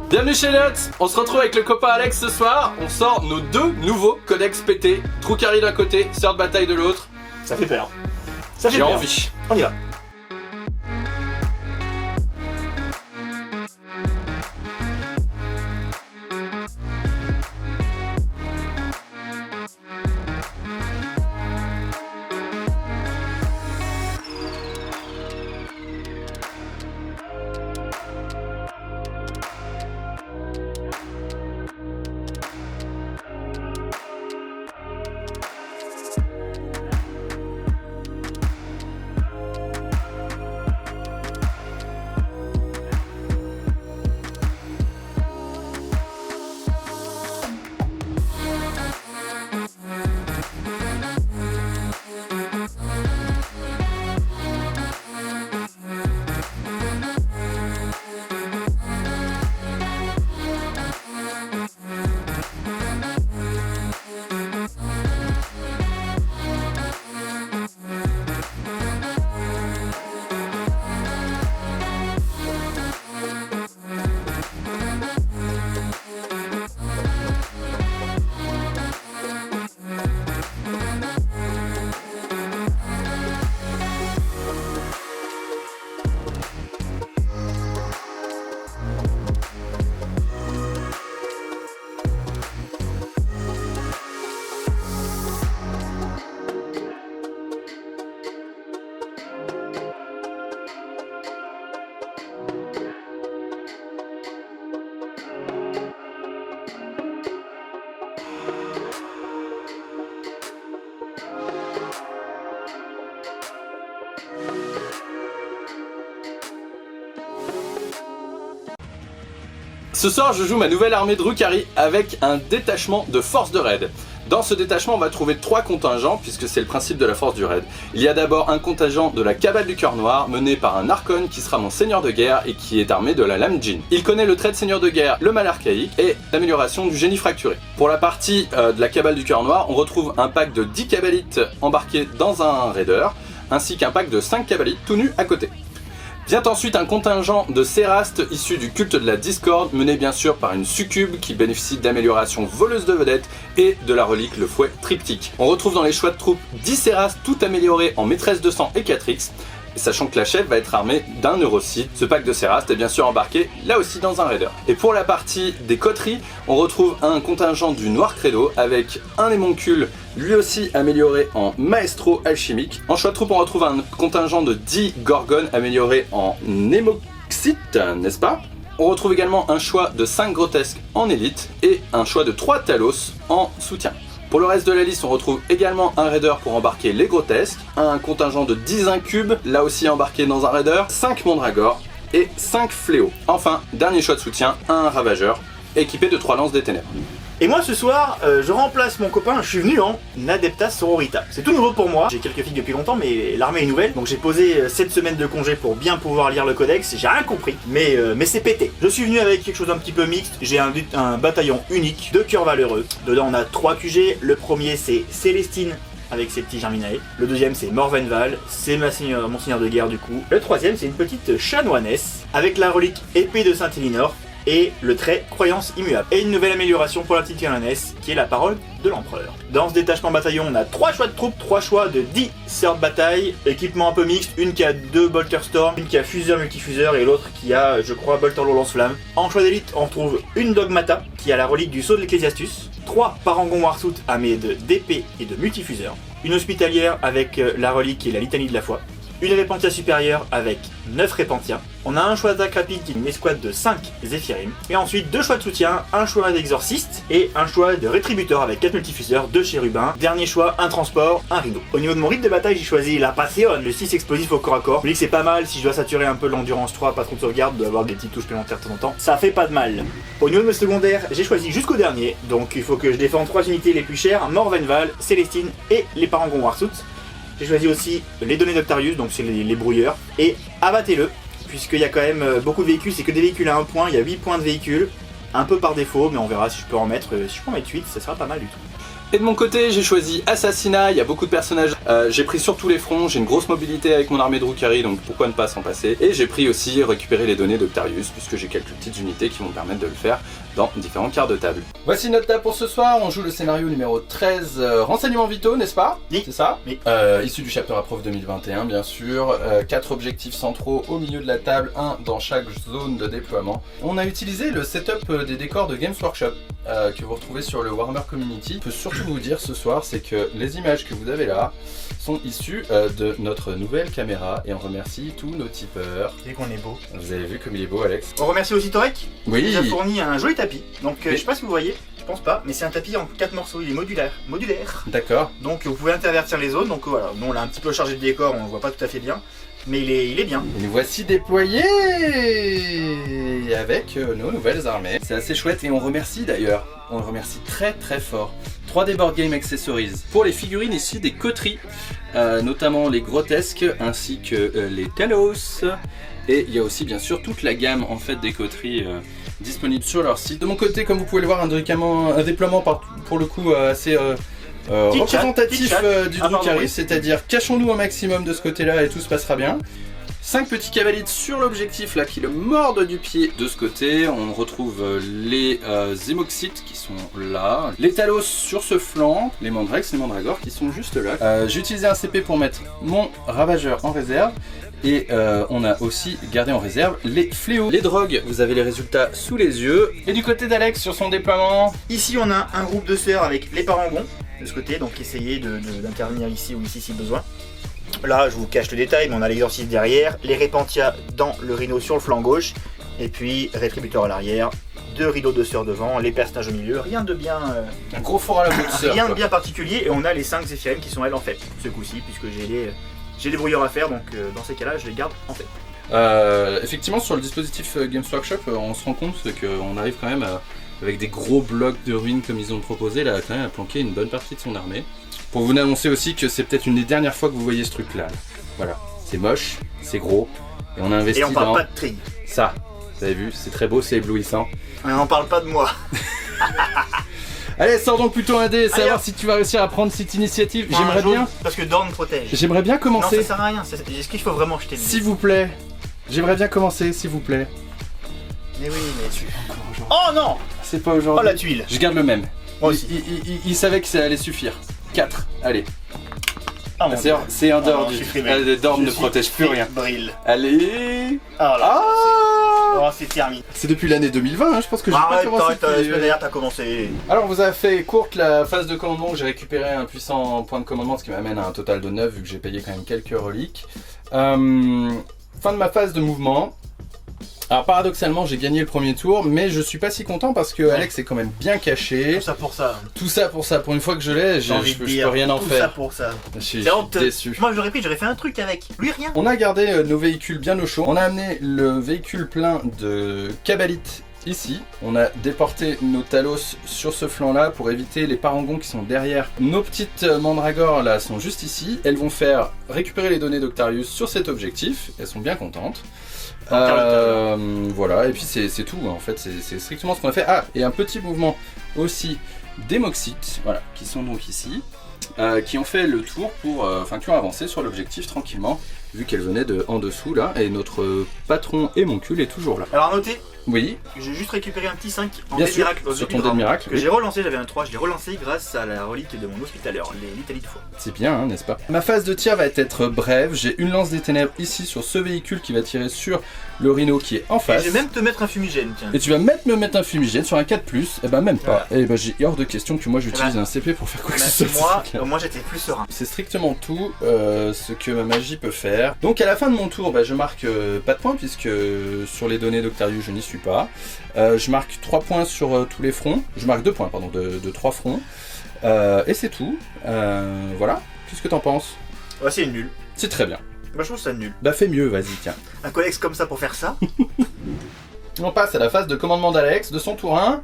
Bienvenue chez Nuts. On se retrouve avec le copain Alex ce soir. On sort nos deux nouveaux codex pétés. Drukhari d'un côté, Sœur de Bataille de l'autre. Ça fait peur. Ça fait J'ai peur. envie. On y va. Ce soir, je joue ma nouvelle armée Drukhari avec un détachement de force de raid. Dans ce détachement, on va trouver 3 contingents, puisque c'est le principe de la force du raid. Il y a d'abord un contingent de la Cabale du Cœur Noir, mené par un Archon qui sera mon seigneur de guerre et qui est armé de la lame Djinn. Il connaît le trait de seigneur de guerre, le mal archaïque, et l'amélioration du génie fracturé. Pour la partie de la Cabale du Cœur Noir, on retrouve un pack de 10 Cabalites embarqués dans un raider, ainsi qu'un pack de 5 Cabalites tout nus à côté. Vient ensuite un contingent de Cérastes issu du culte de la Discorde, mené bien sûr par une succube qui bénéficie d'améliorations voleuses de vedettes et de la relique le fouet triptyque. On retrouve dans les choix de troupes 10 Cérastes tout améliorés en maîtresse de sang et 4x, sachant que la chef va être armée d'un Neurocyte. Ce pack de Cérastes est bien sûr embarqué là aussi dans un raider. Et pour la partie des coteries, on retrouve un contingent du Noir Credo avec un Hémoncule lui aussi amélioré en Maestro alchimique. En choix de troupe, on retrouve un contingent de 10 Gorgones amélioré en Hémoxite, n'est-ce pas? On retrouve également un choix de 5 Grotesques en élite et un choix de 3 Talos en soutien. Pour le reste de la liste, on retrouve également un raider pour embarquer les Grotesques, un contingent de 10 Incubes, là aussi embarqué dans un raider, 5 Mandragores et 5 Fléaux. Enfin, dernier choix de soutien, un Ravageur équipé de 3 Lances des Ténèbres. Et moi ce soir, je remplace mon copain, je suis venu en Adeptas Sororita. C'est tout nouveau pour moi, j'ai quelques filles depuis longtemps mais l'armée est nouvelle. Donc j'ai posé 7 semaines de congé pour bien pouvoir lire le codex, j'ai rien compris, mais c'est pété. Je suis venu avec quelque chose d'un petit peu mixte, j'ai un bataillon unique de cœurs valeureux. Dedans on a 3 QG, le premier c'est Célestine avec ses petits germinae. Le deuxième c'est Morvenval, c'est mon seigneur de guerre du coup. Le troisième c'est une petite chanoinesse avec la relique épée de Saint-Elinor et le trait croyance immuable. Et une nouvelle amélioration pour la petite canonesse qui est la parole de l'empereur. Dans ce détachement bataillon, on a 3 choix de troupes, 3 choix de 10 sœurs de bataille, équipement un peu mixte, une qui a 2 Bolter Storm, une qui a fuseur multifuseur et l'autre qui a, je crois, Bolter Lourd Lance-Flamme. En choix d'élite, on retrouve une Dogmata qui a la relique du sceau de l'Ecclésiastus, 3 Parangon Warsuit armés d'épée et de multifuseur, une hospitalière avec la relique et la litanie de la foi, une Répentia supérieure avec 9 Répentia. On a un choix d'attaque rapide qui est une escouade de 5 Zéphyrim. Et ensuite 2 choix de soutien, un choix d'exorciste et un choix de rétributeur avec 4 multifuseurs, 2 chérubins. Dernier choix, un transport, un rideau. Au niveau de mon rythme de bataille, j'ai choisi la Passion, le 6 explosif au corps à corps. Je me dis que c'est pas mal si je dois saturer un peu l'endurance 3, pas trop de sauvegarde, d'avoir des petites touches supplémentaires de temps en temps. Ça fait pas de mal. Au niveau de mes secondaires, j'ai choisi jusqu'au dernier. Donc il faut que je défende 3 unités les plus chères, Morvenval, Célestine et les Parangon Warsuit. J'ai choisi aussi les données d'Octarius, donc c'est les brouilleurs, et abattez-le, puisqu'il y a quand même beaucoup de véhicules, c'est que des véhicules à 1 point, il y a 8 points de véhicules, un peu par défaut, mais on verra si je peux en mettre, si je peux en mettre 8, ça sera pas mal du tout. Et de mon côté, j'ai choisi Assassinat, il y a beaucoup de personnages, j'ai pris sur tous les fronts, j'ai une grosse mobilité avec mon armée de Drukhari, donc pourquoi ne pas s'en passer. Et j'ai pris aussi récupérer les données d'Octarius, puisque j'ai quelques petites unités qui vont me permettre de le faire dans différents quarts de table. Voici notre table pour ce soir, on joue le scénario numéro 13, renseignements vitaux, n'est-ce pas? Oui. C'est ça? Oui. Issu du Chapter Approve 2021, bien sûr, 4 objectifs centraux au milieu de la table, 1 dans chaque zone de déploiement. On a utilisé le setup des décors de Games Workshop, que vous retrouvez sur le Warhammer Community. Je peux surtout vous dire ce soir, c'est que les images que vous avez là sont issues de notre nouvelle caméra, et on remercie tous nos tipeurs. C'est qu'on est beau. Vous avez vu comme il est beau, Alex? On remercie aussi Torek, Oui. qui nous a fourni un joli tapis. Donc je sais pas si vous voyez, je pense pas, mais c'est un tapis en 4 morceaux, il est modulaire. D'accord. Donc vous pouvez intervertir les zones, donc voilà, nous on l'a un petit peu chargé de décor, on le voit pas tout à fait bien, mais il est bien. Et nous voici déployés avec nos nouvelles armées. C'est assez chouette et on remercie d'ailleurs, on le remercie très très fort. 3D Board Game Accessories. Pour les figurines ici, des coteries, notamment les grotesques ainsi que les Talos. Et il y a aussi bien sûr toute la gamme en fait des coteries disponibles sur leur site. De mon côté, comme vous pouvez le voir, un déploiement pour le coup assez représentatif du Drukhari, c'est-à-dire cachons-nous un maximum de ce côté-là et tout se passera bien. 5 petits cavaliers sur l'objectif là qui le mordent du pied de ce côté. On retrouve les Zémoxites qui sont là, les Talos sur ce flanc, les Mandrakes, les Mandragores qui sont juste là. J'ai utilisé un CP pour mettre mon Ravageur en réserve. Et on a aussi gardé en réserve les fléaux. Les drogues, vous avez les résultats sous les yeux. Et du côté d'Alex sur son déploiement, ici on a un groupe de sœurs avec les parangons de ce côté, donc essayez d'intervenir ici ou ici si besoin. Là je vous cache le détail, mais on a l'exorciste derrière, les Repentia dans le rhino sur le flanc gauche, et puis rétributeur à l'arrière, 2 rideaux de sœurs devant, les personnages au milieu, rien de bien... un gros fort à la bout de sœur, rien de bien particulier, et on a les 5 Zéphirim qui sont elles en fait, ce coup-ci, puisque j'ai des brouilleurs à faire, donc dans ces cas-là, je les garde en fait. Effectivement, sur le dispositif Games Workshop, on se rend compte qu'on arrive quand même avec des gros blocs de ruines comme ils ont proposé, là, quand même, à planquer une bonne partie de son armée. Pour vous annoncer aussi que c'est peut-être une des dernières fois que vous voyez ce truc-là. Voilà, c'est moche, c'est gros, et on a investi dans... Et on parle dans pas de tri. Ça, vous avez vu, c'est très beau, c'est éblouissant. Et on parle pas de moi. Allez, sors donc plutôt un dé, savoir si tu vas réussir à prendre cette initiative. J'aimerais bien. Parce que Dorn protège. J'aimerais bien commencer. Non, ça sert à rien. Est-ce qu'il faut vraiment jeter le dé? S'il vous plaît. J'aimerais bien commencer, s'il vous plaît. Mais oui, mais tu. Oh non! C'est pas aujourd'hui. Oh la tuile. Je garde le même. Moi aussi. Il savait que ça allait suffire. 4, allez. Ah, c'est un Dorn. Dorn ne protège plus rien. Brille. Allez. Oh là. Oh, c'est terminé. C'est depuis l'année 2020, hein, je pense que j'ai pas commencé. La semaine dernière, t'as commencé. Alors, on vous a fait courte la phase de commandement où j'ai récupéré un puissant point de commandement, ce qui m'amène à un total de 9 vu que j'ai payé quand même quelques reliques. Fin de ma phase de mouvement. Alors paradoxalement j'ai gagné le premier tour, mais je suis pas si content parce que Alex est quand même bien caché. Tout ça pour ça. Tout ça pour ça, pour une fois que je l'ai, je peux rien en faire. Tout ça pour ça. Je suis déçu. Moi j'aurais fait un truc avec. Lui rien. On a gardé nos véhicules bien au chaud. On a amené le véhicule plein de cabalites ici. On a déporté nos Talos sur ce flanc là pour éviter les parangons qui sont derrière. Nos petites mandragores là sont juste ici. Elles vont faire récupérer les données d'Octarius sur cet objectif. Elles sont bien contentes. Voilà, et puis c'est tout en fait, c'est strictement ce qu'on a fait. Ah, et un petit mouvement aussi d'Hémoxites, voilà, qui sont donc ici, qui ont fait le tour pour, qui ont avancé sur l'objectif tranquillement, vu qu'elles venaient de en dessous là, et notre patron Hémoncule est toujours là. Alors à noter, oui, j'ai juste récupéré un petit 5 en bien dé sûr, miracle sur ton dé de miracle, que j'ai relancé, j'avais un 3, je l'ai relancé grâce à la relique de mon hospitaleur, l'Italie de foi. C'est bien, hein, n'est-ce pas? Ma phase de tir va être brève, j'ai une lance des ténèbres ici sur ce véhicule qui va tirer sur le rhino qui est en face. Et je vais même te mettre un fumigène, tiens. Et tu vas me mettre un fumigène sur un 4+, et ben même pas. Voilà. Et ben j'ai hors de question que moi j'utilise un CP pour faire quoi que ce soit. Moi j'étais plus serein. C'est strictement tout ce que ma magie peut faire. Donc à la fin de mon tour, je marque pas de points puisque sur les données d'Octarius je n'y suis pas. Je marque 3 points sur tous les fronts. Je marque 2 points pardon, de 3 fronts. Et c'est tout. Voilà. Qu'est-ce que t'en penses? Ouais, c'est nul. C'est très bien. Bah je trouve ça nul. Bah fais mieux, vas-y, tiens. Un codex comme ça pour faire ça. On passe à la phase de commandement d'Alex, de son tour 1.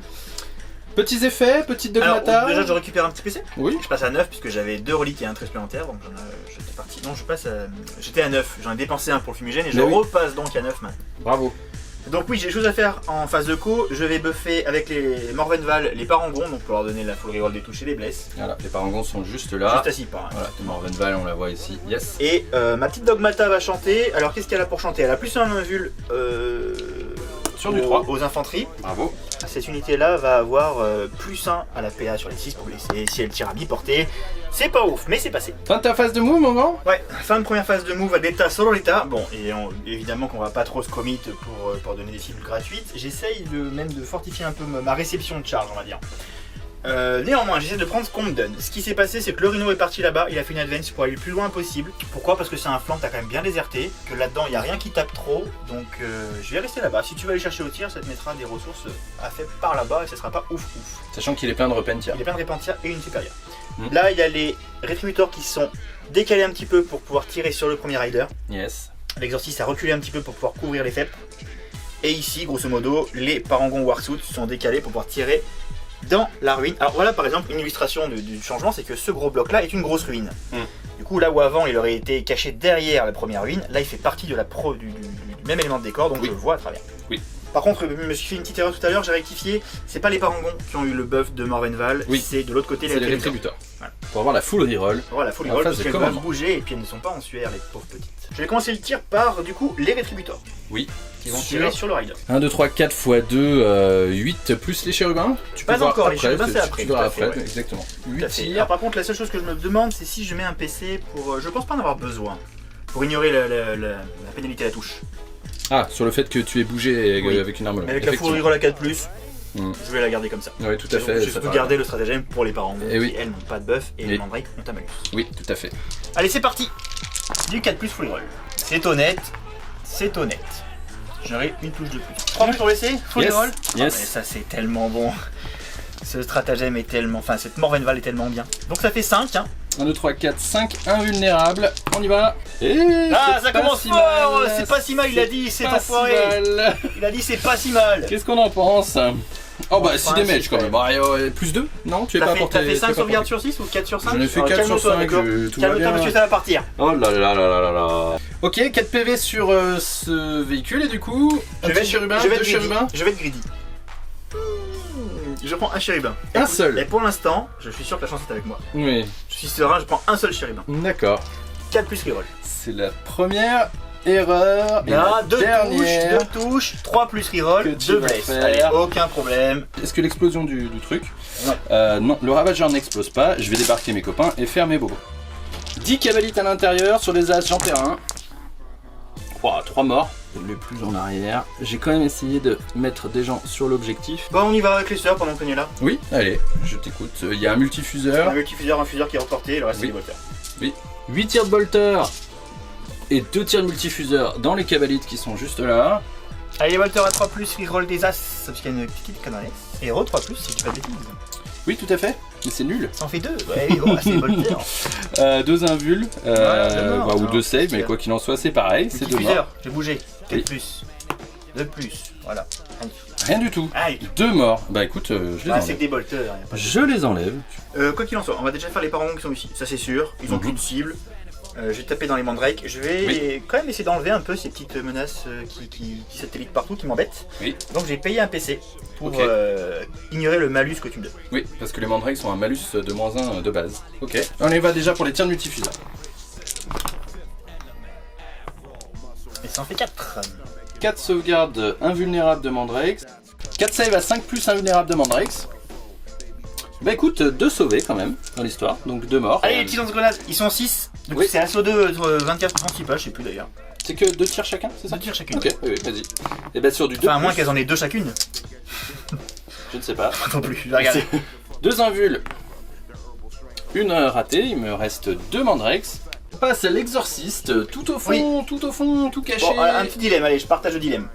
Petits effets, petites dogmata. Déjà je récupère un petit PC. Oui. Je passe à 9 puisque j'avais 2 reliques et un trait supplémentaire, donc j'étais parti. Non, je passe à... J'étais à 9, j'en ai dépensé un pour le fumigène et je repasse donc à 9 maintenant. Bravo. Donc oui, j'ai des choses à faire en phase de co. Je vais buffer avec les Morvenval, les Parangons, donc pour leur donner la full reroll des touches et des blesses. Voilà, les parangons sont juste là. Juste assis par Voilà, Morvenval, on la voit ici. Yes. Et ma petite Dogmata va chanter. Alors qu'est-ce qu'elle a pour chanter? Elle a plus un invul sur du 3. Aux infanteries. Bravo. Cette unité là va avoir plus 1 à la PA sur les 6 pour blesser. Si elle tire à mi-portée, c'est pas ouf, mais c'est passé. Fin de ta phase de move, mon grand? Ouais, fin de première phase de move à Detta Sororita. Bon, et évidemment qu'on va pas trop se commit pour donner des cibles gratuites. J'essaye même de fortifier un peu ma réception de charge, on va dire. Néanmoins, j'essaie de prendre ce qu'on me donne. Ce qui s'est passé, c'est que le Rhino est parti là-bas, il a fait une advance pour aller le plus loin possible. Pourquoi? Parce que c'est un flanc qui a quand même bien déserté, que là-dedans il n'y a rien qui tape trop, donc je vais rester là-bas. Si tu vas aller chercher au tir, ça te mettra des ressources à fait par là-bas et ça sera pas ouf ouf. Sachant qu'il est plein de repentia. Il est plein de repentia et une supérieure. Là, il y a les rétributors qui sont décalés un petit peu pour pouvoir tirer sur le premier rider. Yes. L'exorciste a reculé un petit peu pour pouvoir couvrir les FEP. Et ici, grosso modo, les Parangons Warsuit sont décalés pour pouvoir tirer dans la ruine. Alors voilà par exemple une illustration du changement, c'est que ce gros bloc là est une grosse ruine. Du coup là où avant il aurait été caché derrière la première ruine, là il fait partie de du même élément de décor, donc je le vois à travers. Oui. Par contre, je me suis fait une petite erreur tout à l'heure, j'ai rectifié, c'est pas les Parangons qui ont eu le buff de Morvenval, c'est de l'autre côté les rétributeurs. Voilà. Pour avoir la full reroll. Voilà, la full reroll parce qu'elles peuvent bouger et puis elles ne sont pas en sueur les pauvres petites. Je vais commencer le tir par du coup les rétributeurs. Oui. Qui vont tirer sur le rider. 1, 2, 3, 4 x 2, 8 plus les chérubins. Tu peux pas encore, les chérubins c'est après. Tu verras après, ouais. Exactement. 8 tirs. Alors, par contre, la seule chose que je me demande, c'est si je mets un PC pour. Je pense pas en avoir besoin. Pour ignorer la pénalité à la touche. Ah, sur le fait que tu aies bougé avec une arme longue. Avec la full reroll à 4, je vais la garder comme ça. Oui, tout à fait. Je vais surtout garder le stratagème pour les parents. Et oui. Elles n'ont pas de buff et les mandrakes ont un malus. Oui, tout à fait. Allez, c'est parti. Du 4 full reroll. C'est honnête. C'est honnête. J'aurai une touche de plus. 3 pour blesser, full reroll. Yes. Oh, mais ça c'est tellement bon. Ce stratagème est tellement. Enfin, cette Morvenval est tellement bien. Donc ça fait 5. Hein. 1, 2, 3, 4, 5, invulnérable. On y va. Et ça commence fort. C'est pas si mal, il a dit, c'est enfoiré. Il a dit, c'est pas si mal. Qu'est-ce qu'on en pense? Oh bah 6 damage quand même. Plus 2? Non, tu es pas apporté. T'as fait 5 sauvegardes sur 6 ou 4 sur 5? J'en ai fait 4 sur 5. Calme-toi parce que ça va partir. Oh là là là là là. Ok, 4 PV sur ce véhicule et du coup, je vais être chérubin, Je vais être greedy. Je prends un chérubin. Un seul. Et pour l'instant, je suis sûr que la chance est avec moi. Oui. Je suis serein, je prends un seul chérubin. D'accord. 4 plus reroll. C'est la première erreur. Là, 2 touches, 3 plus reroll, 2 blesses. Allez, aucun problème. Est-ce que l'explosion du truc? Non, le ravageur n'explose pas. Je vais débarquer mes copains et faire mes bobos. 10 cavalites à l'intérieur sur les as en terrain. 3 morts. Le plus en arrière. J'ai quand même essayé de mettre des gens sur l'objectif. Bon, on y va avec les sœurs pendant qu'on est là. Oui, allez, je t'écoute. Il y a un multifuseur. Un fuseur qui est reporté, le reste c'est des bolters. Oui. 8 tirs de bolter et 2 tirs de multifuseur dans les cavalites qui sont juste là. Allez, les bolters à 3+, reroll des as, parce qu'il y a une petite canonnaise. Et re 3+, si tu pas de bêtises. Oui, tout à fait. Mais c'est nul. Ça en fait 2. Ouais, bon, c'est bolter. 2 invuls, ou 2 saves, mais quoi qu'il en soit, c'est pareil. C'est 2 morts. J'ai bougé. 4+. 2+. Voilà. Rien du tout. Aïe. 2 morts. Bah écoute, je les enlève. C'est que des bolters. Je les enlève. Quoi qu'il en soit, on va déjà faire les parangons qui sont ici. Ça c'est sûr. Ils ont plus de cible. Je vais taper dans les mandrakes. Je vais quand même essayer d'enlever un peu ces petites menaces qui satellitent partout, qui m'embêtent. Oui. Donc j'ai payé un PC pour ignorer le malus que tu me donnes. Oui, parce que les mandrakes sont un malus de -1 de base. Ok. On y va déjà pour les tirs de multifuseur. Et ça en fait 4. 4 sauvegardes invulnérables de mandrakes. 4 saves à 5 plus invulnérables de mandrakes. Bah écoute, 2 sauvés quand même dans l'histoire, donc 2 morts. Allez les petits lance-grenades, ils sont 6. Donc c'est assaut 2, 24 36 pages, je sais plus d'ailleurs. C'est que 2 tirs chacun, c'est ça? 2 tirs chacune. Ok, oui, vas-y. Et bah sur du 2. Enfin, à moins qu'elles en aient 2 chacune. Je ne sais pas. Non plus, je vais regarder. 2 invuls. Une ratée, il me reste 2 mandrakes. On passe à l'exorciste, tout au fond, tout au fond, tout caché. Bon, un petit dilemme, allez, je partage le dilemme.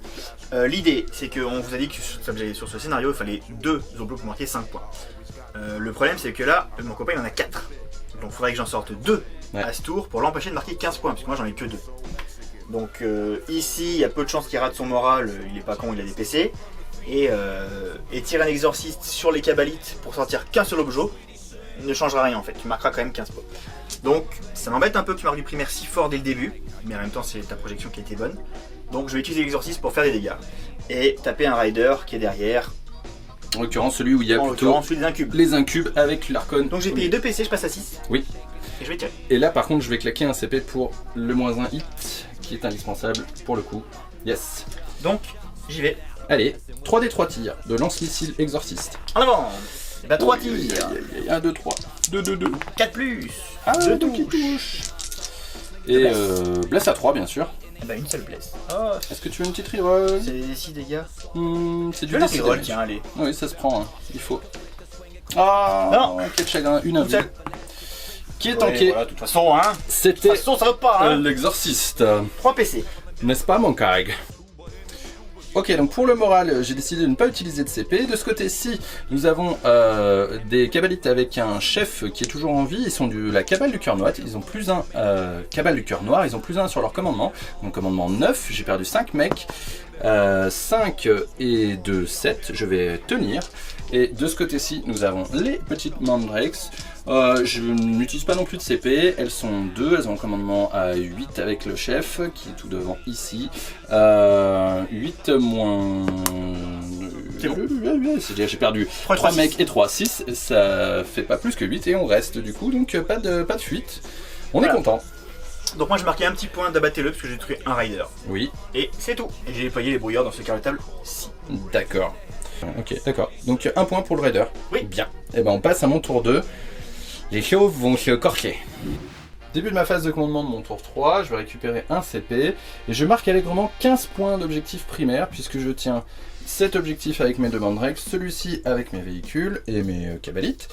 L'idée, c'est qu'on vous a dit que sur ce scénario, il fallait 2 oblos pour marquer 5 points. Le problème, c'est que là, mon copain il en a 4. Donc il faudrait que j'en sorte 2 à ce tour pour l'empêcher de marquer 15 points, parce que moi j'en ai que 2. Donc ici, il y a peu de chances qu'il rate son moral, il est pas con, il a des PC. Et tirer un exorciste sur les cabalites pour sortir qu'un seul objet ne changera rien en fait, tu marqueras quand même 15 points. Donc ça m'embête un peu que tu marques du primaire si fort dès le début, mais en même temps c'est ta projection qui a été bonne. Donc je vais utiliser l'exorciste pour faire des dégâts. et taper un rider qui est derrière. En l'occurrence, celui où il y a En plutôt l'occurrence, celui des incubes. les incubes avec l'Archon. Donc j'ai payé 2 PC, je passe à 6. Oui. Et je vais tirer. Et là, par contre, je vais claquer un CP pour le -1 hit, qui est indispensable pour le coup. Yes. Donc, j'y vais. Allez, 3D3 tirs de lance-missile exorciste. En avant. Et bah 3 tirs. 1, 2, 3. 2, 2, 2. 4 plus. Ah, 2 2 qui touches. touche. Et blesse à 3, bien sûr. Et bah une seule blesse. Oh, Est-ce que tu veux une petite reroll? c'est 6 dégâts. C'est Je du vais la DC reroll, damage. tiens, allez. Oui, ça se prend, hein. Il faut. Ah, Non. quel chagrin, une invite. seule. Qui est Ouais, tanké? voilà, de toute façon, hein. De C'était toute façon, ça va pas, hein. l'exorciste. 3 PC. N'est-ce pas, mon Kag? Ok, donc pour le moral, j'ai décidé de ne pas utiliser de CP. De ce côté-ci, nous avons des cabalites avec un chef qui est toujours en vie. Ils sont de la cabale du cœur noir. Ils ont plus un cabale du cœur noir. Ils ont plus un sur leur commandement. Donc commandement 9, j'ai perdu 5 mecs. 5 et 2, 7, je vais tenir. Et de ce côté-ci, nous avons les petites mandrakes. Je n'utilise pas non plus de CP, elles sont 2, elles ont un commandement à 8 avec le chef qui est tout devant ici. 8 moins... C'est bon. C'est-à-dire j'ai perdu 3, 3 6. mecs et 3, 6, ça fait pas plus que 8 et on reste du coup, donc pas de fuite. On Voilà. est content. Donc moi je marquais un petit point d'abattre-le parce que j'ai tué un rider. Oui, Et c'est tout. Et j'ai déployé les brouillards dans ce carré de table. Si. d'accord. Ok, d'accord. Donc un point pour le raider. Oui. Bien. Et ben on passe à mon tour 2. Les chauves vont se corquer. Début de ma phase de commandement de mon tour 3, je vais récupérer un CP et je marque allègrement 15 points d'objectif primaire puisque je tiens cet objectif avec mes deux mandrakes, celui-ci avec mes véhicules et mes cabalites.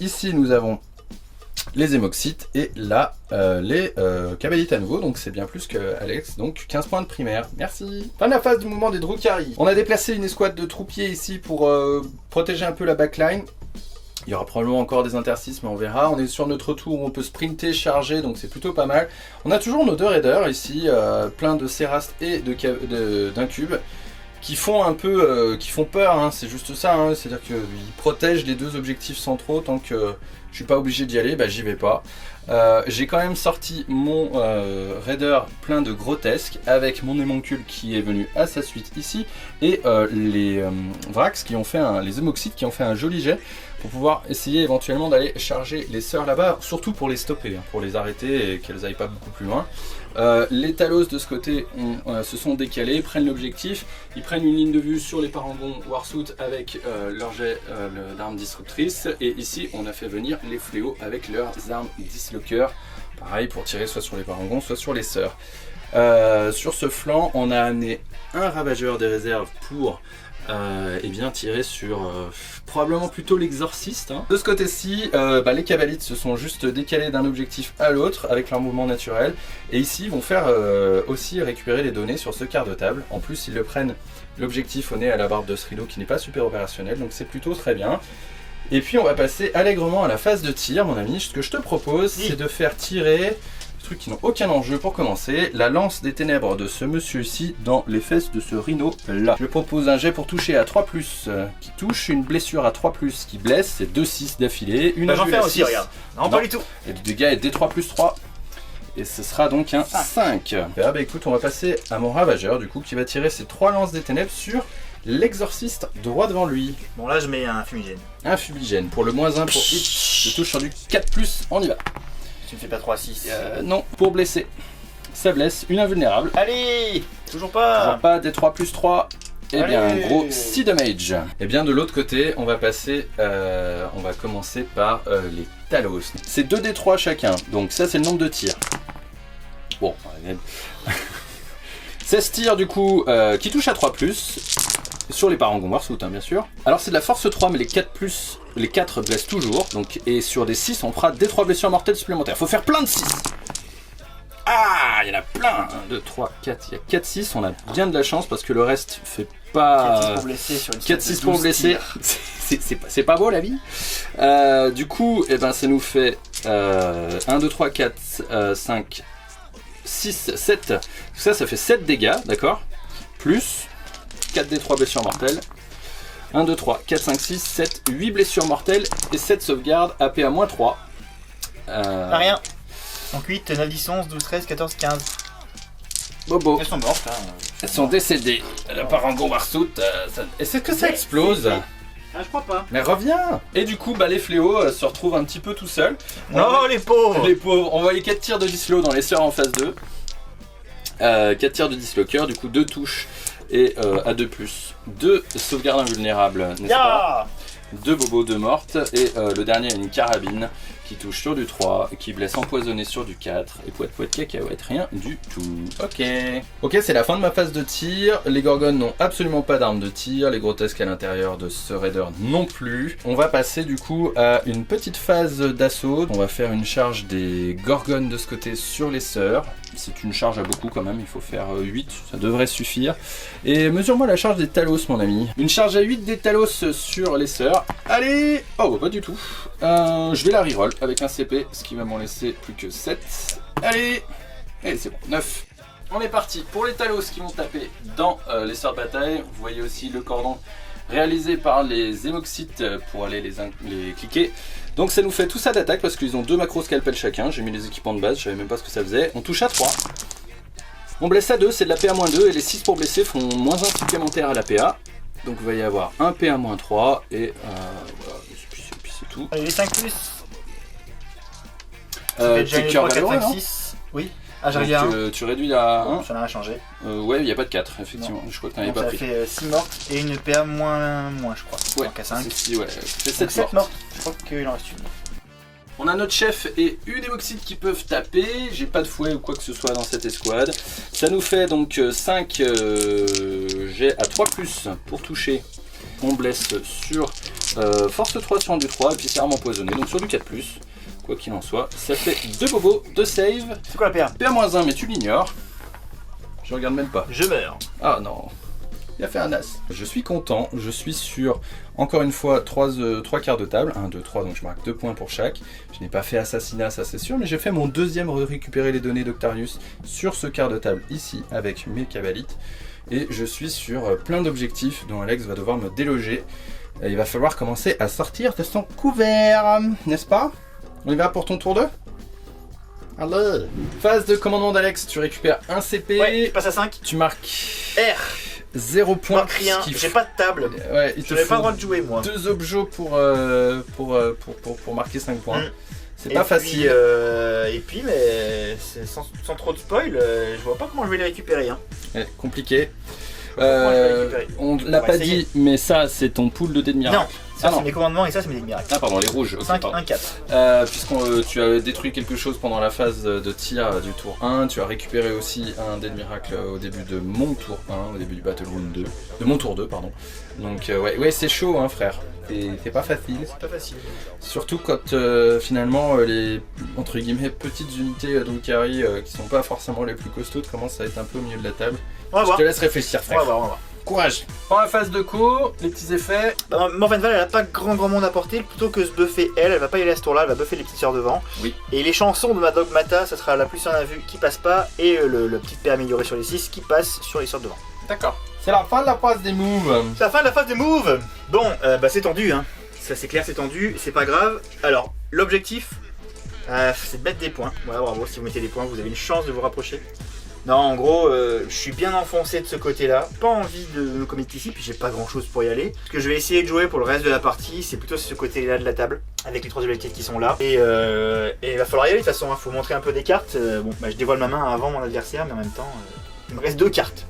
Ici nous avons les hémoxites et là les cabalites à nouveau, donc c'est bien plus que Alex, donc 15 points de primaire, merci. Fin de la phase du mouvement des Drukhari. On a déplacé une escouade de troupiers ici pour protéger un peu la backline. Il y aura probablement encore des interstices, mais on verra. On est sur notre tour où on peut sprinter, charger, donc c'est plutôt pas mal. On a toujours nos deux raiders ici, plein de Sérast et d'incubes, qui font un peu, qui font peur, hein, c'est juste ça. Hein, c'est-à-dire qu'ils protègent les deux objectifs centraux. Tant que je suis pas obligé d'y aller, bah, j'y vais pas. J'ai quand même sorti mon raider plein de grotesques avec mon hémoncule qui est venu à sa suite ici et les Vrax qui ont fait les hémoxites qui ont fait un joli jet pour pouvoir essayer éventuellement d'aller charger les sœurs là-bas, surtout pour les stopper, hein, pour les arrêter et qu'elles aillent pas beaucoup plus loin. Les Talos de ce côté se sont décalés, prennent l'objectif, ils prennent une ligne de vue sur les parangons Warsuit avec leur jet d'armes disruptrices et ici on a fait venir les fléaux avec leurs armes dislockers, pareil pour tirer soit sur les parangons soit sur les sœurs. Sur ce flanc on a amené un ravageur des réserves pour et bien tirer sur probablement plutôt l'exorciste. Hein. De ce côté-ci, les cabalites se sont juste décalés d'un objectif à l'autre avec leur mouvement naturel. Et ici, ils vont faire aussi récupérer les données sur ce quart de table. En plus, ils le prennent l'objectif au nez à la barbe de Srilo qui n'est pas super opérationnel, donc c'est plutôt très bien. Et puis on va passer allègrement à la phase de tir, mon ami. Ce que je te propose, c'est de faire tirer... trucs qui n'ont aucun enjeu pour commencer, la lance des ténèbres de ce monsieur-ci dans les fesses de ce rhino là. Je propose un jet pour toucher à 3+, qui touche, une blessure à 3+, qui blesse, c'est 2-6 d'affilée, une J'en injure fais à aussi, 6. regarde. Non, pas du tout. Et le dégât est D3+3. Et ce sera donc un 5. Ah bah écoute, on va passer à mon ravageur du coup, qui va tirer ses 3 lances des ténèbres sur l'exorciste droit devant lui. Bon là je mets un fumigène. Un fumigène pour le -1 pour hit. Je touche sur du 4+, on y va. Tu ne fais pas 3 à 6. Non, pour blesser. Ça blesse, une invulnérable. Allez. Toujours pas. Toujours pas, des 3+3. Et bien, Allez. gros 6 damage. Et bien, de l'autre côté, on va passer, on va commencer par les Talos. C'est 2d3 chacun, donc ça c'est le nombre de tirs. Bon, 16 tirs du coup, qui touchent à 3+, sur les parangons Warsuit, hein, bien sûr. Alors c'est de la force 3, mais les 4 blessent toujours, donc, et sur des 6, on fera des 3 blessures mortelles supplémentaires. Faut faire plein de 6. Ah, il y en a plein. 1, 2, 3, 4, il y a 4, 6, on a bien de la chance parce que le reste fait pas... 4-6 pour blesser sur une 4-6 pour blesser, c'est pas beau la vie. Du coup, eh ben, ça nous fait 1, 2, 3, 4, 5, 6, 7. Tout ça, ça fait 7 dégâts, d'accord. Plus 4 des 3 blessures mortelles. 1, 2, 3, 4, 5, 6, 7, 8 blessures mortelles et 7 sauvegardes AP à -3. Pas rien. Donc 8, 9, 10, 11, 12, 13, 14, 15. Bobo. Elles sont mortes, hein. Elles sont décédées. La parangon Warsout, est-ce que ça explose? Ah, je crois pas. Mais reviens. Et du coup, les fléaux se retrouvent un petit peu tout seuls. Non, les pauvres. Les pauvres. On voyait 4 tirs de dislo dans les sœurs en phase 2. 4 tirs de dislocker, du coup 2 touches et à 2+. 2 sauvegardes invulnérables, n'est-ce pas? 2 bobos, 2 mortes. Et le dernier a une carabine qui touche sur du 3, qui blesse empoisonné sur du 4, et poète cacahuète, rien du tout. Ok, c'est la fin de ma phase de tir. Les gorgones n'ont absolument pas d'arme de tir, les grotesques à l'intérieur de ce raider non plus. On va passer du coup à une petite phase d'assaut. On va faire une charge des gorgones de ce côté sur les sœurs. C'est une charge à beaucoup quand même, il faut faire 8, ça devrait suffire. Et mesure-moi la charge des talos, mon ami. Une charge à 8 des talos sur les sœurs. Allez! Oh, pas du tout. Je vais la reroll avec un CP, ce qui va m'en laisser plus que 7. Allez! Et c'est bon, 9. On est parti pour les talos qui vont taper dans les sœurs de bataille. Vous voyez aussi le cordon réalisé par les hémoxytes pour aller les cliquer. Donc ça nous fait tout ça d'attaque parce qu'ils ont 2 macros scalpel chacun. J'ai mis les équipements de base, je savais même pas ce que ça faisait. On touche à 3. On blesse à 2, c'est de la PA-2 et les 6 pour blesser font -1 supplémentaire à la PA. Donc il va y avoir un PA-3 et voilà, puis c'est tout. Allez, les 5+. T'es cœur 4, valoureux, 5, non? 6. Oui. Ah, j'ai rien. Tu réduis à 1. Ça n'a rien changé. Ouais, il n'y a pas de 4, effectivement. Non. Je crois que t'en avais pas Ça pris. fait 6 mortes et une PA moins, je crois. Ouais, donc à 5. ouais, ça fait 7 Donc 7 mortes. mortes. Je crois qu'il en reste une. On a notre chef et une hémoxyte qui peuvent taper. J'ai pas de fouet ou quoi que ce soit dans cette escouade. Ça nous fait donc 5 jets à 3+ pour toucher. On blesse sur force 3 sur un du 3 et puis c'est arme empoisonnée. Donc sur du 4+. Quoi qu'il en soit, ça fait 2 bobos, 2 save. C'est quoi la PA? PA-1, mais tu l'ignores. Je regarde même pas. Je meurs. Ah non. Il a fait un as. Je suis content, je suis sur, encore une fois, 3 quarts de table. 1, 2, 3, donc je marque 2 points pour chaque. Je n'ai pas fait assassinat, ça c'est sûr, mais j'ai fait mon deuxième récupérer les données d'Octarius sur ce quart de table ici, avec mes cabalites. Et je suis sur plein d'objectifs dont Alex va devoir me déloger. Et il va falloir commencer à sortir de son couvert, n'est-ce pas? On y va pour ton tour 2? Allez. Phase de commandement d'Alex, tu récupères un CP. Ouais, je passe à 5. Tu marques R. 0 Je points. marque rien. J'ai pas de table. Ouais, il Je te n'avais faut pas le droit de jouer, moi. 2 objets pour marquer 5 points. C'est Et pas puis, facile. Et puis, mais sans trop de spoil, je vois pas comment je vais les récupérer. Hein. Ouais, compliqué. Je vois pas comment je vais les récupérer. On l'a va pas essayer. dit, mais ça c'est ton pool de dés de Non, miracle. ça non. c'est mes commandements et ça c'est mes dés de miracle. Ah pardon, les rouges. Ok, 5, pardon. 1, 4. Tu as détruit quelque chose pendant la phase de tir du tour 1, tu as récupéré aussi un dé de miracle au début de mon tour 1, au début du Battle Round 2, de mon tour 2 pardon. Donc ouais c'est chaud hein frère, c'est pas facile. C'est pas facile. Surtout quand finalement les entre guillemets petites unités Drukhari qui sont pas forcément les plus costaudes commencent à être un peu au milieu de la table. On va Je voir. te laisse réfléchir On frère. va voir. Courage. Pour la phase de cours, les petits effets. Bah, Morvenval elle a pas grand monde à porter, plutôt que se buffer elle va pas y aller à ce tour là, elle va buffer les petites sœurs devant. Oui. Et les chansons de ma Dogmata, ça sera la plus en vue qui passe pas, et le petit P amélioré sur les 6 qui passe sur les sœurs devant. D'accord. C'est la fin de la phase des moves. C'est la fin de la phase des moves. Bon, bah c'est tendu hein. Ça c'est clair, c'est tendu, c'est pas grave. Alors, l'objectif, c'est de mettre des points. Voilà, bravo, si vous mettez des points, vous avez une chance de vous rapprocher. Non, en gros, je suis bien enfoncé de ce côté-là. Pas envie de me commettre ici, puis j'ai pas grand-chose pour y aller. Ce que je vais essayer de jouer pour le reste de la partie, c'est plutôt ce côté-là de la table, avec les 3 objectifs qui sont là. Et il va falloir y aller de toute façon, hein. Faut montrer un peu des cartes. Bon, bah, je dévoile ma main avant mon adversaire, mais en même temps, il me reste 2 cartes.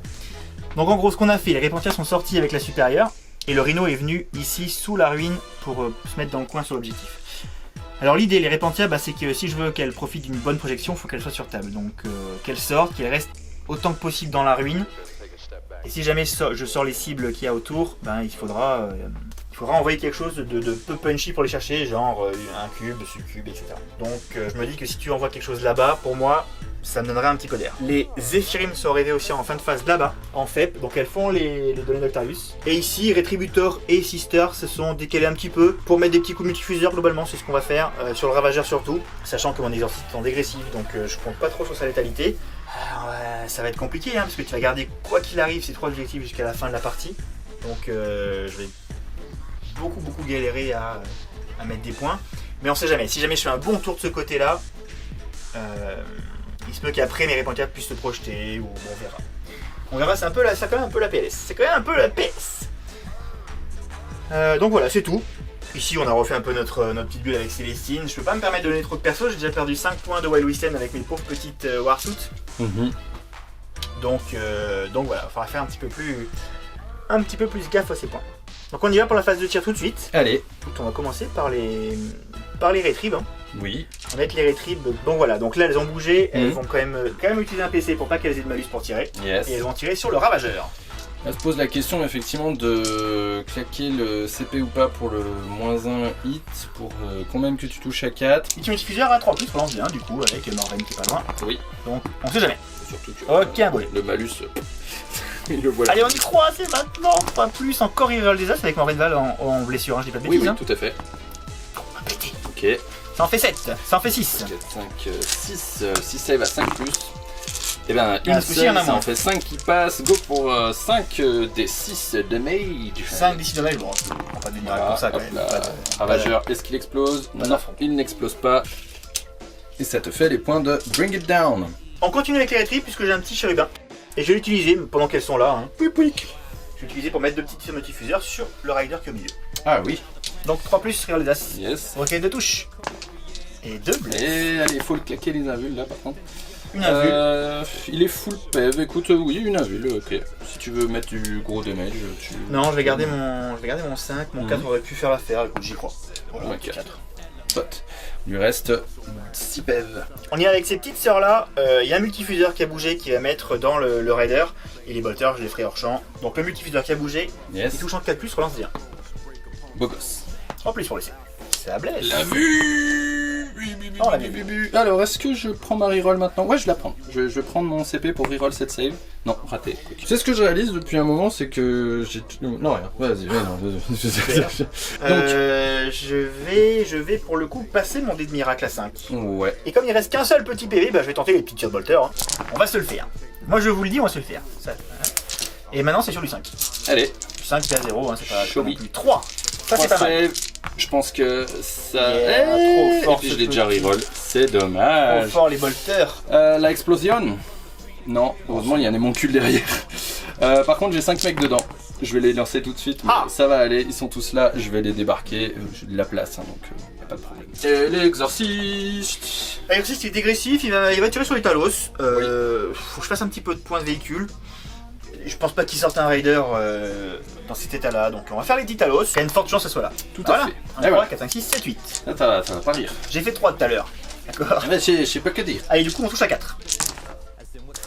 Donc en gros, ce qu'on a fait, les répentières sont sortis avec la supérieure, et le rhino est venu ici sous la ruine pour se mettre dans le coin sur l'objectif. Alors l'idée, les répentières, c'est que si je veux qu'elles profitent d'une bonne projection, il faut qu'elles soient sur table. Donc qu'elles sortent, qu'elles restent autant que possible dans la ruine. Et si jamais je sors les cibles qu'il y a autour, il faudra envoyer quelque chose de peu punchy pour les chercher, genre un cube, sub-cube, etc. Donc je me dis que si tu envoies quelque chose là-bas, pour moi, ça me donnerait un petit peu d'air. Les Zephyrim sont arrivés aussi en fin de phase là-bas, en FEP, donc elles font les données d'Octarius. Et ici, Rétributor et Sister se sont décalés un petit peu pour mettre des petits coups multifuseurs globalement, c'est ce qu'on va faire, sur le Ravageur surtout, sachant que mon exorciste est en dégressif, donc je compte pas trop sur sa létalité. Alors, ça va être compliqué, hein, parce que tu vas garder quoi qu'il arrive ces 3 objectifs jusqu'à la fin de la partie. Donc je vais beaucoup galérer à mettre des points. Mais on sait jamais, si jamais je fais un bon tour de ce côté-là, il se peut qu'après mes répentières puissent se projeter, ou on verra. On verra, c'est quand même un peu la PS. C'est quand même un peu la PS. Donc voilà, c'est tout. Ici, on a refait un peu notre petite bulle avec Célestine. Je peux pas me permettre de donner trop de perso. J'ai déjà perdu 5 points de Wild West End avec mes pauvres petites Warsuit. Donc voilà, il faudra faire un petit peu plus gaffe à ces points. Donc on y va pour la phase de tir tout de suite. Allez. On va commencer par les retrieves. Hein. Oui. On va mettre les retrieves. Donc voilà, donc là elles ont bougé. Elles vont quand même utiliser un PC pour pas qu'elles aient de malus pour tirer. Yes. Et elles vont tirer sur le ravageur. Là se pose la question effectivement de claquer le CP ou pas pour le -1 hit, pour quand même que tu touches à 4. Et tu multifuseur à 3 plus, relance bien du coup avec Morven qui est pas loin. Oui. Donc on sait jamais. Surtout que Ok, un boulet. le malus, il le voilà. Allez, on y croit, c'est maintenant. 3 plus, encore Reroll des As avec Morven Val en blessure, hein, je dis pas de bêtises. Oui, hein. tout à fait. On va péter. Ok. Ça en fait 7, ça en fait 6. 4, 5, 6, 6 save à 5 plus. Et ben une souci, seule, en a ça moins. en fait 5 qui passent. Go pour 5 des 6 de mage. 5 d'ici dommage, bon, on va pas devenir pour ça quand hop même. là. Pas de- Ravageur, est-ce qu'il explose? Pas Non, d'affront. il n'explose pas. Et ça te fait les points de Bring It Down. On continue avec les retrieves puisque j'ai un petit chérubin. Et je vais l'utiliser pendant qu'elles sont là. Hein. Pouic, pouic. Je vais l'utiliser pour mettre 2 petits multifuseurs sur le rider qui est au milieu. Ah oui, Donc 3 plus, Reroll des As. yes. Ok, 2 touches. Et 2 blesses. Et allez, il faut le claquer les invules là par contre. Une invule. Il est full PEV, écoute, oui, une invule, ok. Si tu veux mettre du gros damage, tu... Non, je vais garder mon 5, mon 4 aurait pu faire l'affaire, écoute, j'y crois. Voilà, Ouais, petit 4. Pot. Il lui reste 6 PEV. On y est avec ces petites sœurs là, il y a un multifuseur qui a bougé qui va mettre dans le raider, et les bolters je les ferai hors champ. Donc le multifuseur qui a bougé, Yes. il touche en 4 plus, relance bien. Beau gosse. En plus pour laisser. Ça blesse. La vue. Oh, la vue. Alors, est-ce que je prends ma reroll maintenant? Ouais, je la prends. Je vais prendre mon CP pour reroll cette save. Non, raté. Tu sais ce que je réalise depuis un moment, c'est que j'ai... Non, rien. Vas-y, Je vais pour le coup passer mon dé de miracle à 5. Ouais. Et comme il reste qu'un seul petit PV, bah, je vais tenter les petits tirs de bolter. Hein. On va se le faire. Moi je vous le dis, on va se le faire. Ça, hein. Et maintenant c'est sur du 5. Allez. Du 5 qui est à 0, hein, c'est pas Show non me. plus. 3. Ça c'est pas mal. Je pense que ça... Yeah, trop fort, Et puis ce je l'ai déjà petit. reroll. C'est Trop dommage. fort les bolters. La explosion. Non, heureusement il y a un émoncule derrière. Par contre j'ai 5 mecs dedans. Je vais les lancer tout de suite, mais Ah. ça va aller, ils sont tous là, je vais les débarquer, j'ai de la place, hein, donc y a pas de problème. Et l'exorciste. Exorciste il est dégressif, il va tirer sur les talos. Faut que je fasse un petit peu de points de véhicule. Je pense pas qu'il sorte un raider dans cet état là, donc on va faire les petits talos. Il y a une forte chance que ça soit là. Tout Voilà. à fait. 1, Et 3, voilà. 4, 5, 6, 7, 8. Ça va pas rire. J'ai fait 3 tout à l'heure. D'accord. Ah bah, je sais pas que dire. Allez, du coup, on touche à 4.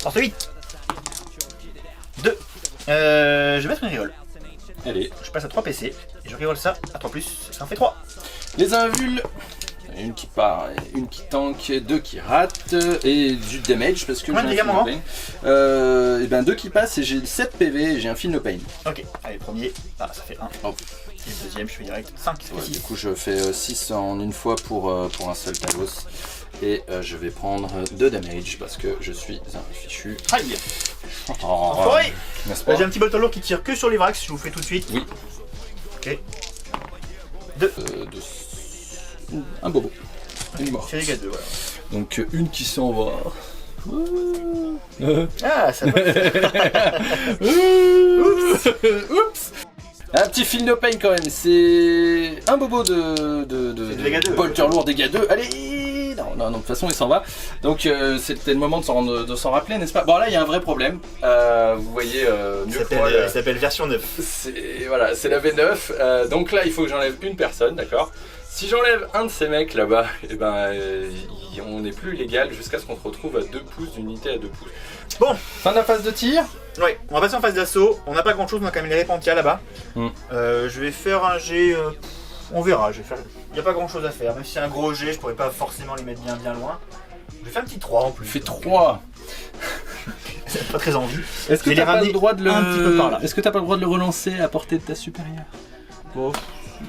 Force 8. 2. Je vais mettre une reroll. Allez, Je passe à 3 PC et je reroll ça à 3+, ça en fait 3. les invules. Une qui part, une qui tank, 2 qui ratent, et du damage parce que Combien de j'ai dégâts, un maman Feel No Pain. Et ben 2 qui passent et j'ai 7 PV et j'ai un Feel No Pain. Ok, allez, premier. Ah, ça fait 1. Oh. Et le deuxième, je fais direct 5. Ça fait Ouais, 6. du coup je fais 6 en une fois pour un seul Talos. Et je vais prendre 2 damage parce que je suis un fichu. Aïe. Oh, Enfoiré. n'est-ce Là, pas? j'ai un petit bolt lourd qui tire que sur les vracs, je vous fais tout de suite. Oui. Ok. 2. Un bobo. Une mort. C'est les gars 2, voilà. Donc une qui s'en va. Ah, ça va. Oups. Un petit Feel No Pain quand même, c'est un bobo de dégâts deux. bolter lourd dégâts 2. Allez, non, de toute façon il s'en va. Donc c'était le moment de s'en rappeler, n'est-ce pas? Bon là il y a un vrai problème. Vous voyez, Il s'appelle version 9. c'est la V9. Donc là il faut que j'enlève une personne, d'accord? Si j'enlève un de ces mecs là-bas, et on n'est plus illégal jusqu'à ce qu'on se retrouve à 2 pouces d'unité à 2 pouces. Bon, Fin de la phase de tir. ouais, on va passer en phase d'assaut. On n'a pas grand chose, on a quand même les répentia là-bas. Je vais faire un jet. On verra, je vais faire. Il n'y a pas grand chose à faire. Même si c'est un gros jet, je pourrais pas forcément les mettre bien loin. Je vais faire un petit 3 en plus. Fais 3. J'ai pas très envie. Est-ce que Je vais t'as les pas ramener le droit de le un petit peu par là. Est-ce que t'as pas le droit de le relancer à portée de ta supérieure? Bon,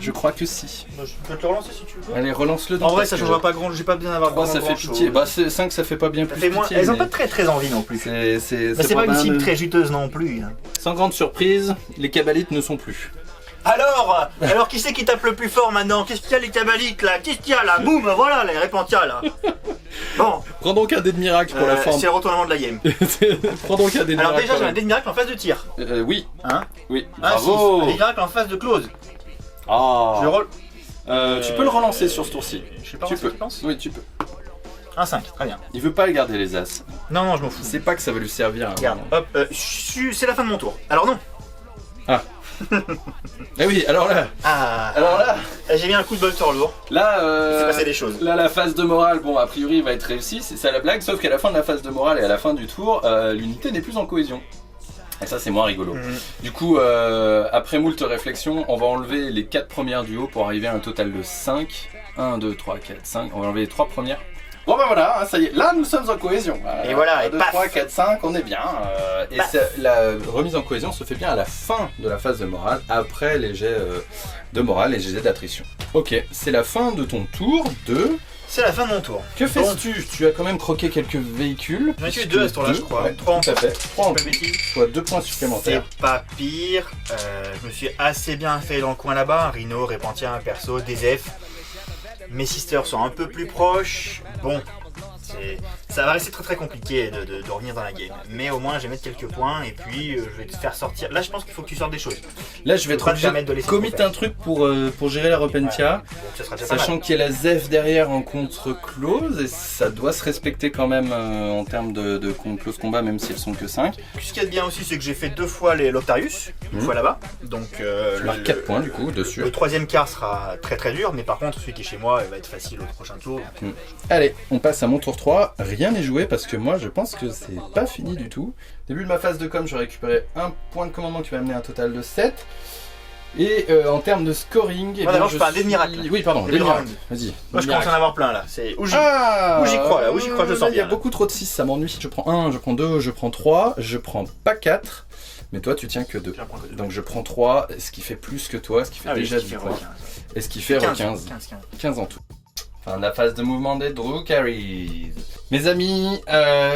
Je crois que si. je peux te le relancer si tu veux. Allez, relance-le. En vrai, ça changera pas grand. J'ai pas besoin d'avoir 3 ça fait pitié. Bah 5 ça fait pas bien Ça plus fait moins. pitié. Elles ont mais pas très envie non plus. C'est Mais c'est pas une bien cible de- très juteuse non plus. Hein. Sans grande surprise, les cabalites ne sont plus. Alors qui c'est qui tape le plus fort maintenant? Qu'est-ce qu'il y a les cabalites là? Qu'est-ce qu'il y a là? Boum, voilà les répentia là. Bon, Prends donc un dé de miracle pour la forme. c'est le retournement de la game. Prends donc un dé de Alors miracle. déjà, j'ai un dé de miracle en phase de tir. Oui, Hein oui. Un 6, Bravo. un dé de miracle en phase de close. Ah. Je le roll. Tu peux le relancer sur ce tour-ci. Je sais pas, Tu ce peux. qu'il pense. Oui, tu peux. Un 5, très bien. Il veut pas garder les as. Non, non, je m'en fous. C'est pas que ça va lui servir. Regarde, hop, c'est la fin de mon tour. Alors non. Eh oui, alors là. Ah. Alors là. J'ai mis un coup de bolster lourd. Là, Il s'est passé des choses. Là, la phase de morale, bon, a priori, va être réussie, c'est ça la blague, sauf qu'à la fin de la phase de morale et à la fin du tour, l'unité n'est plus en cohésion. Et ça, c'est moins rigolo. Du coup, après moult réflexions, on va enlever les 4 premières du haut pour arriver à un total de 5. 1, 2, 3, 4, 5. On va enlever les 3 premières. Bon, bah voilà, hein, ça y est, là, nous sommes en cohésion. Et voilà, 1, et 2, paf. 3, 4, 5, on est bien. Et la remise en cohésion se fait bien à la fin de la phase de morale, après les jets de morale et les jets d'attrition. Ok, c'est la fin de ton tour de... C'est la fin de mon tour. Que fais-tu? Tu as quand même croqué quelques véhicules. J'en ai tué 2 à ce tour-là, je crois. Ouais, 3 en tout à fait. 3 en Pas tout. bêtise. Soit 2 points C'est supplémentaires. pas pire. Je me suis assez bien fait dans le coin là-bas. Rhino, Répentien, perso, DZF. Mes sisters sont un peu plus proches. Bon, ça va rester très très compliqué de revenir dans la game. Mais au moins, je vais mettre quelques points et puis je vais te faire sortir. Là, je pense qu'il faut que tu sortes des choses. Là, je vais peux te pas te permettre de laisser commit trop faire. un truc pour gérer la Repentia. Bon, ça sera déjà pas Sachant mal. qu'il y a la Zef derrière en contre-close, et ça doit se respecter quand même en termes de close combat, même si elles sont que 5. Ce qu'il y a de bien aussi, c'est que j'ai fait 2 fois les Loctarius, une fois là-bas. Donc, Tu marques 4 points du coup dessus. le troisième quart sera très très dur, mais par contre, celui qui est chez moi, il va être facile au prochain tour. Allez, on passe à mon tour 3. Rien n'est joué parce que moi je pense que c'est pas fini du tout. Début de ma phase de com, je récupérais un point de commandement qui va amener un total de 7. Et en termes de scoring, eh bien, d'abord, je fais un dé de miracle. Oui, pardon, Dé dé de de miracle. round. Vas-y. Moi, je commence à en avoir plein là. C'est où j'y Ah, Où j'y crois, là, où j'y crois, je le sens Il y a bien, là. beaucoup trop de 6, ça m'ennuie. Je prends 1, je prends 2, je prends 3, je prends pas 4. Mais toi, tu tiens que 2. Donc je prends 3, ce qui fait plus que toi, ce qui fait déjà 10 points. Et ce qui fait 15. 15 en tout. Fin de la phase de mouvement des Drew Carries. Mes amis,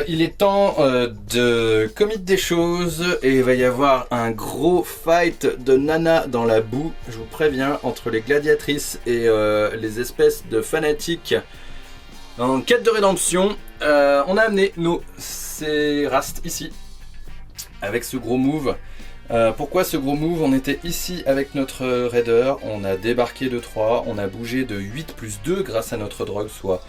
il est temps de commit des choses et il va y avoir un gros fight de nana dans la boue, je vous préviens, entre les gladiatrices et les espèces de fanatiques en quête de rédemption. On a amené ces Rast ici avec ce gros move. Pourquoi ce gros move? On était ici avec notre raider, on a débarqué de 3, on a bougé de 8 plus 2 grâce à notre drogue, soit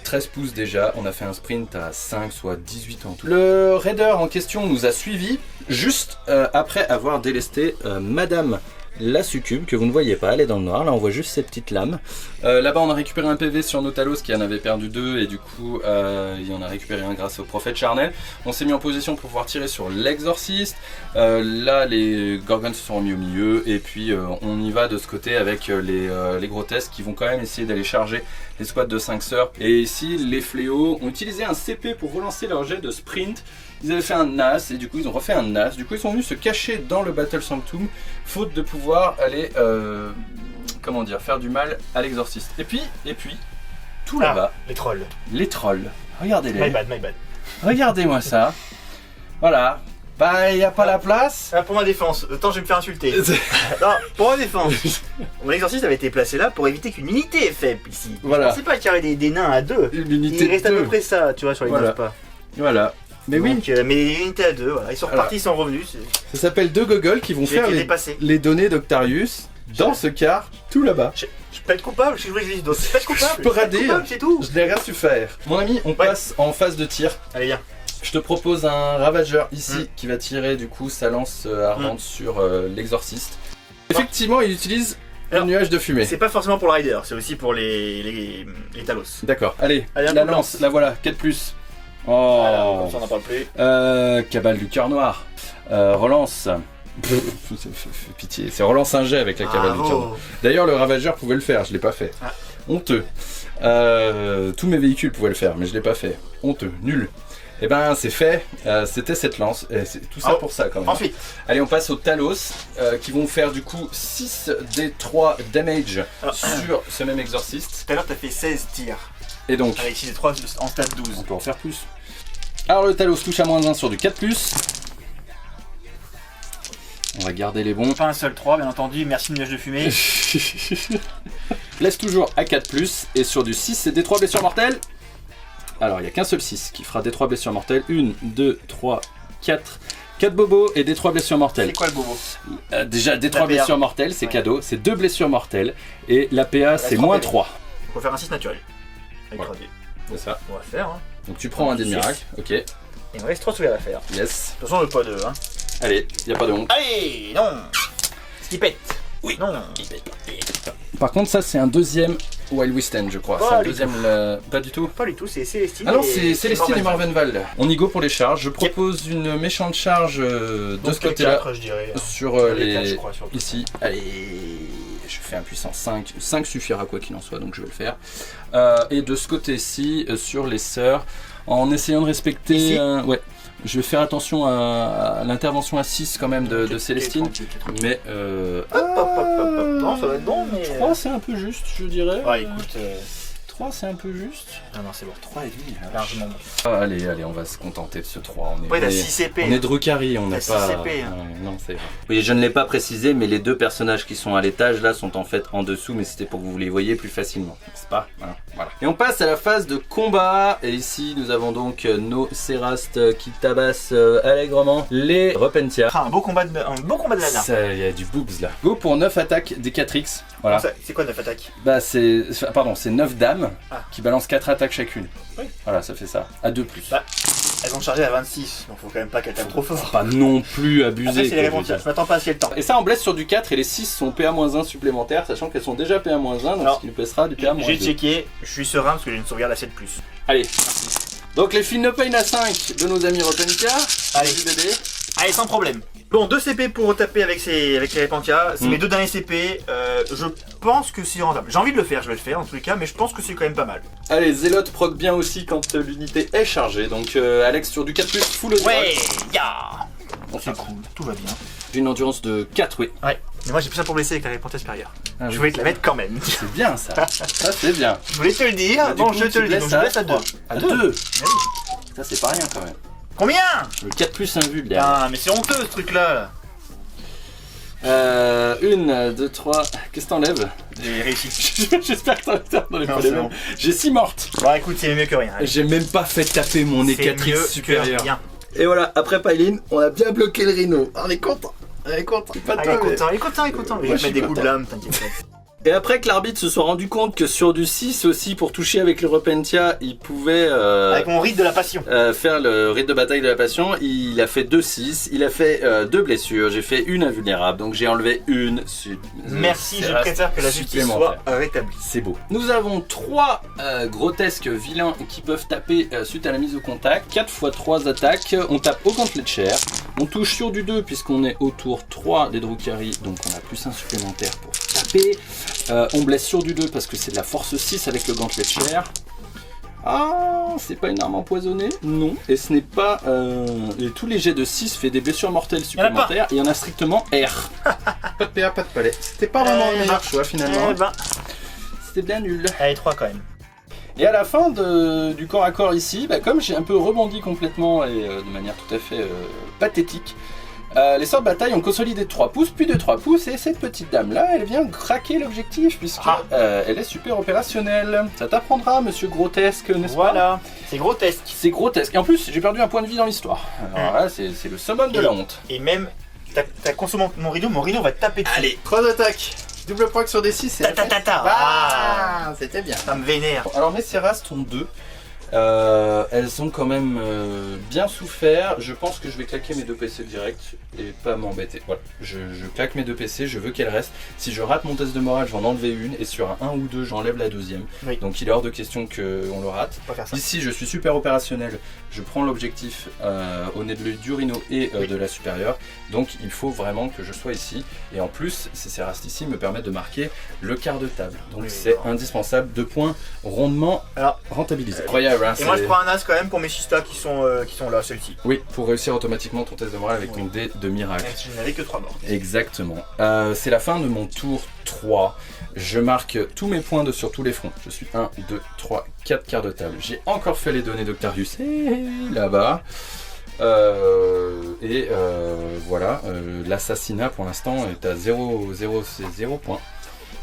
13 pouces déjà, on a fait un sprint à 5, soit 18 en tout. Le raider en question nous a suivis juste après avoir délesté Madame la succube, que vous ne voyez pas, elle est dans le noir, là on voit juste ces petites lames. Là-bas on a récupéré un PV sur Nautalos qui en avait perdu 2 et du coup il en a récupéré un grâce au prophète charnel. On s'est mis en position pour pouvoir tirer sur l'exorciste. Là les gorgones se sont remis au milieu et puis on y va de ce côté avec les grotesques qui vont quand même essayer d'aller charger les squads de 5 sœurs. Et ici les fléaux ont utilisé un CP pour relancer leur jet de sprint. Ils avaient fait un NAS et du coup ils ont refait un NAS. Du coup ils sont venus se cacher dans le Battle Sanctum faute de pouvoir aller comment dire, faire du mal à l'exorciste. Et puis tout là-bas, les trolls. les trolls. Regardez-les. My bad. Regardez-moi ça. Voilà. Bah il n'y a pas la place. Pour ma défense, attends, je vais me faire insulter. Non, pour ma défense, mon exorciste avait été placé là pour éviter qu'une unité est faible ici. Voilà. Je pensais pas qu'il y aurait des nains à 2. Une unité Il reste à de peu deux. près ça, tu vois, sur les Voilà. 9 pas. Voilà. Mais oui, Donc, mais une unité à 2, voilà. Ils sont Voilà. repartis, ils sont revenus. ça s'appelle deux gogoles qui vont J'ai faire été les, dépassé. les données d'Octarius dans ce car tout là-bas. Je peux être coupable, je suis joué juste d'autres. Je peux être coupable, Je peux être rader. coupable, c'est tout. Je n'ai rien su faire. Mon ami, on passe en phase de tir. Allez, viens. Je te propose un ravageur ici qui va tirer du coup sa lance ardente sur l'exorciste. Effectivement, il utilise un Alors, nuage de fumée. C'est pas forcément pour le rider, c'est aussi pour les talos. D'accord, allez, Allez, un la coup de lance, lance. la voilà, 4 plus. Voilà, Oh, comme ça on n'en parle plus. cabale du cœur noir. Relance. Fais pitié, c'est relance un jet avec la cabale du cœur noir. Bravo. D'ailleurs, le ravageur pouvait le faire, je l'ai pas fait. Ah. Honteux. Tous mes véhicules pouvaient le faire, mais je l'ai pas fait. Honteux, nul. Et ben c'est fait, c'était cette lance, et c'est tout ça Oh. pour ça quand même. Ensuite, Allez, on passe aux Talos, qui vont faire du coup 6 des 3 damage Ah. sur ce même exorciste. tout à l'heure t'as fait 16 tirs. Et donc, Avec 6 et 3 en stade 12. on peut en faire plus. Alors le Talos touche à -1 sur du 4+. On va garder les bons. Pas un seul 3, bien entendu, merci nuage de fumée. Laisse toujours à 4+, et sur du 6 c'est des 3 blessures mortelles. Alors il n'y a qu'un seul 6 qui fera des 3 blessures mortelles. 1, 2, 3, 4. 4 bobos et des 3 blessures mortelles. C'est quoi le bobo? Déjà des 3 blessures mortelles, c'est cadeau. C'est 2 blessures mortelles. Et la PA c'est moins 3. Il faut faire un 6 naturel. Avec 3 dés. C'est ça. On va faire. Hein. Donc tu prends un dé de miracle. Ok. Et il me reste 3 sauvegardes à faire. Yes. De toute façon, le pas 2. Hein. Allez, il n'y a pas de honte. Allez, non. Skipette. Oui. Non. Par contre, ça c'est un deuxième While We Stand, je crois. C'est un deuxième. Pas du tout. Pas du tout, c'est Célestine. Ah non, c'est Célestine et Morvenwald. On y go pour les charges. Je propose une méchante charge de ce côté-là. Sur les. 4, je crois, sur ici. Allez. Je fais un puissance 5. 5 suffira quoi qu'il en soit, donc je vais le faire. Et de ce côté-ci, sur les sœurs, en essayant de respecter. Ici Ouais. Je vais faire attention à l'intervention à 6 quand même de Célestine. Mais Non, ça va être bon, mais. 3 c'est un peu juste, je dirais. Ouais, écoute. 3 c'est un peu juste. Non, non, c'est bon. 3 et demi. Largement. Allez, on va se contenter de ce 3. Ouais, t'as 6 CP. On est Drukhari, on n'a pas. 6 CP. Hein. Ouais, non, c'est vrai. Oui, je ne l'ai pas précisé, mais les deux personnages qui sont à l'étage là sont en fait en dessous, mais c'était pour que vous les voyiez plus facilement. C'est pas. Voilà. Et on passe à la phase de combat. Et ici, nous avons donc nos Cérastes qui tabassent allègrement les Repentia. Ah, un beau combat de nana. Il y a du boobs là. Go pour 9 attaques des 4x. Voilà. C'est quoi 9 attaques? Bah c'est 9 dames qui balancent 4 attaques chacune. Oui. Voilà, ça fait ça. À 2+. Bah, elles ont chargé à 26, donc faut quand même pas qu'elles tapent trop fort. Pas non plus abusé. Après, c'est les Repentia, je m'attends pas à ce qu'il y ait le temps. Et ça on blesse sur du 4 et les 6 sont PA-1 supplémentaires, sachant qu'elles sont déjà PA-1, donc alors, ce qui nous passera du PA-2. J'ai checké, je suis serein parce que j'ai une sauvegarde à 7+. Allez. Donc les Feel No Pain à 5 de nos amis Repentia. Allez. Bébé. Allez, sans problème. Bon, 2 CP pour taper avec les Repentia. C'est mes 2 derniers CP. Je pense que c'est rentable. J'ai envie de le faire, je vais le faire en tous les cas, mais je pense que c'est quand même pas mal. Allez, Zélote proc bien aussi quand l'unité est chargée. Donc Alex sur du 4+, full Zélote. Ouais, c'est cool, tout va bien. J'ai une endurance de 4, oui. Ouais, mais moi j'ai plus ça pour blesser avec la Repentia supérieure. Ah, je oui. voulais te la mettre quand même. C'est bien ça. Ça c'est bien. Je voulais te le dire, Bah, bon du je coup, te le dis, donc je blesse à 2. À 2. Ça c'est pas rien quand même. Combien? Le 4+ invulne derrière. Ah, mais c'est honteux ce truc là. 1, 2, 3. Qu'est-ce que t'enlèves? J'ai réussi. J'espère que t'enlèves dans les Non, problèmes. c'est bon. J'ai 6 mortes. Bon, écoute, c'est mieux que rien. Allez. J'ai même pas fait taper mon C'est écatrice mieux supérieure. que rien. Et voilà, après Pailine, on a bien bloqué le rhino. On est content. On est content. Pas de Ah, il est problème. content, il est content, il est content. Je Moi, vais je mettre suis des coups de content. lame, t'inquiète pas. Et après que l'arbitre se soit rendu compte que sur du 6 aussi, pour toucher avec le Repentia, il pouvait Avec mon rite de la passion. faire le rite de bataille de la passion. Il a fait 2-6, il a fait 2 blessures, j'ai fait une invulnérable, donc j'ai enlevé une. Merci, je préfère que la justice soit rétablie. C'est beau. Nous avons 3 grotesques vilains qui peuvent taper suite à la mise au contact. 4 x 3 attaques, on tape au gantelet de chair. On touche sur du 2 puisqu'on est au tour 3 des Drukhari, donc on a +1 supplémentaire pour taper. On blesse sur du 2 parce que c'est de la force 6 avec le gantelet de chair. Ah, c'est pas une arme empoisonnée? Non. Et ce n'est pas... et tous les jets de 6 fait des blessures mortelles supplémentaires. Il y en a strictement R. Pas de PA, pas de palais. C'était pas vraiment le meilleur choix finalement. C'était bien nul. Allez, 3 quand même. Et à la fin du corps à corps ici, bah, comme j'ai un peu rebondi complètement et de manière tout à fait pathétique, les sorts de bataille ont consolidé de 3 pouces, puis de 3 pouces, et cette petite dame-là, elle vient craquer l'objectif, puisque elle est super opérationnelle. Ça t'apprendra, monsieur grotesque, n'est-ce pas? Voilà, c'est grotesque. C'est grotesque. Et en plus, j'ai perdu un point de vie dans l'histoire. Alors là, c'est le summum de la honte. Et même, t'as consommé mon rhino va te taper dessus. Allez, 3 attaques. Double proc sur des 6, c'est Ah, c'était bien. ça me vénère. Alors mes Cérastes ont 2. Elles ont quand même bien souffert. Je pense que je vais claquer mes 2 PC direct et pas m'embêter. Voilà, je claque mes 2 PC, je veux qu'elles restent. Si je rate mon test de morale, je vais en enlever une, et sur un 1 ou 2, j'enlève la deuxième. Oui. Donc il est hors de question qu'on le rate. On va faire ça. Ici, je suis super opérationnel. Je prends l'objectif au nez de l'œil du rhino et de la supérieure. Donc il faut vraiment que je sois ici. Et en plus, ces Cérastes ici me permettent de marquer le quart de table. Donc c'est indispensable. 2 points rondement rentabilisés. Incroyable. Hein, et moi je prends un as quand même pour mes sistas qui sont là, celle-ci. Oui, pour réussir automatiquement ton test de morale avec ton dé de miracle. Même si je n'avais que 3 morts. Exactement. C'est la fin de mon tour 3. Je marque tous mes points sur tous les fronts. Je suis 1, 2, 3, 4 quarts de table. J'ai encore fait les données d'Octarius là-bas. Voilà, l'assassinat pour l'instant est à 0 points.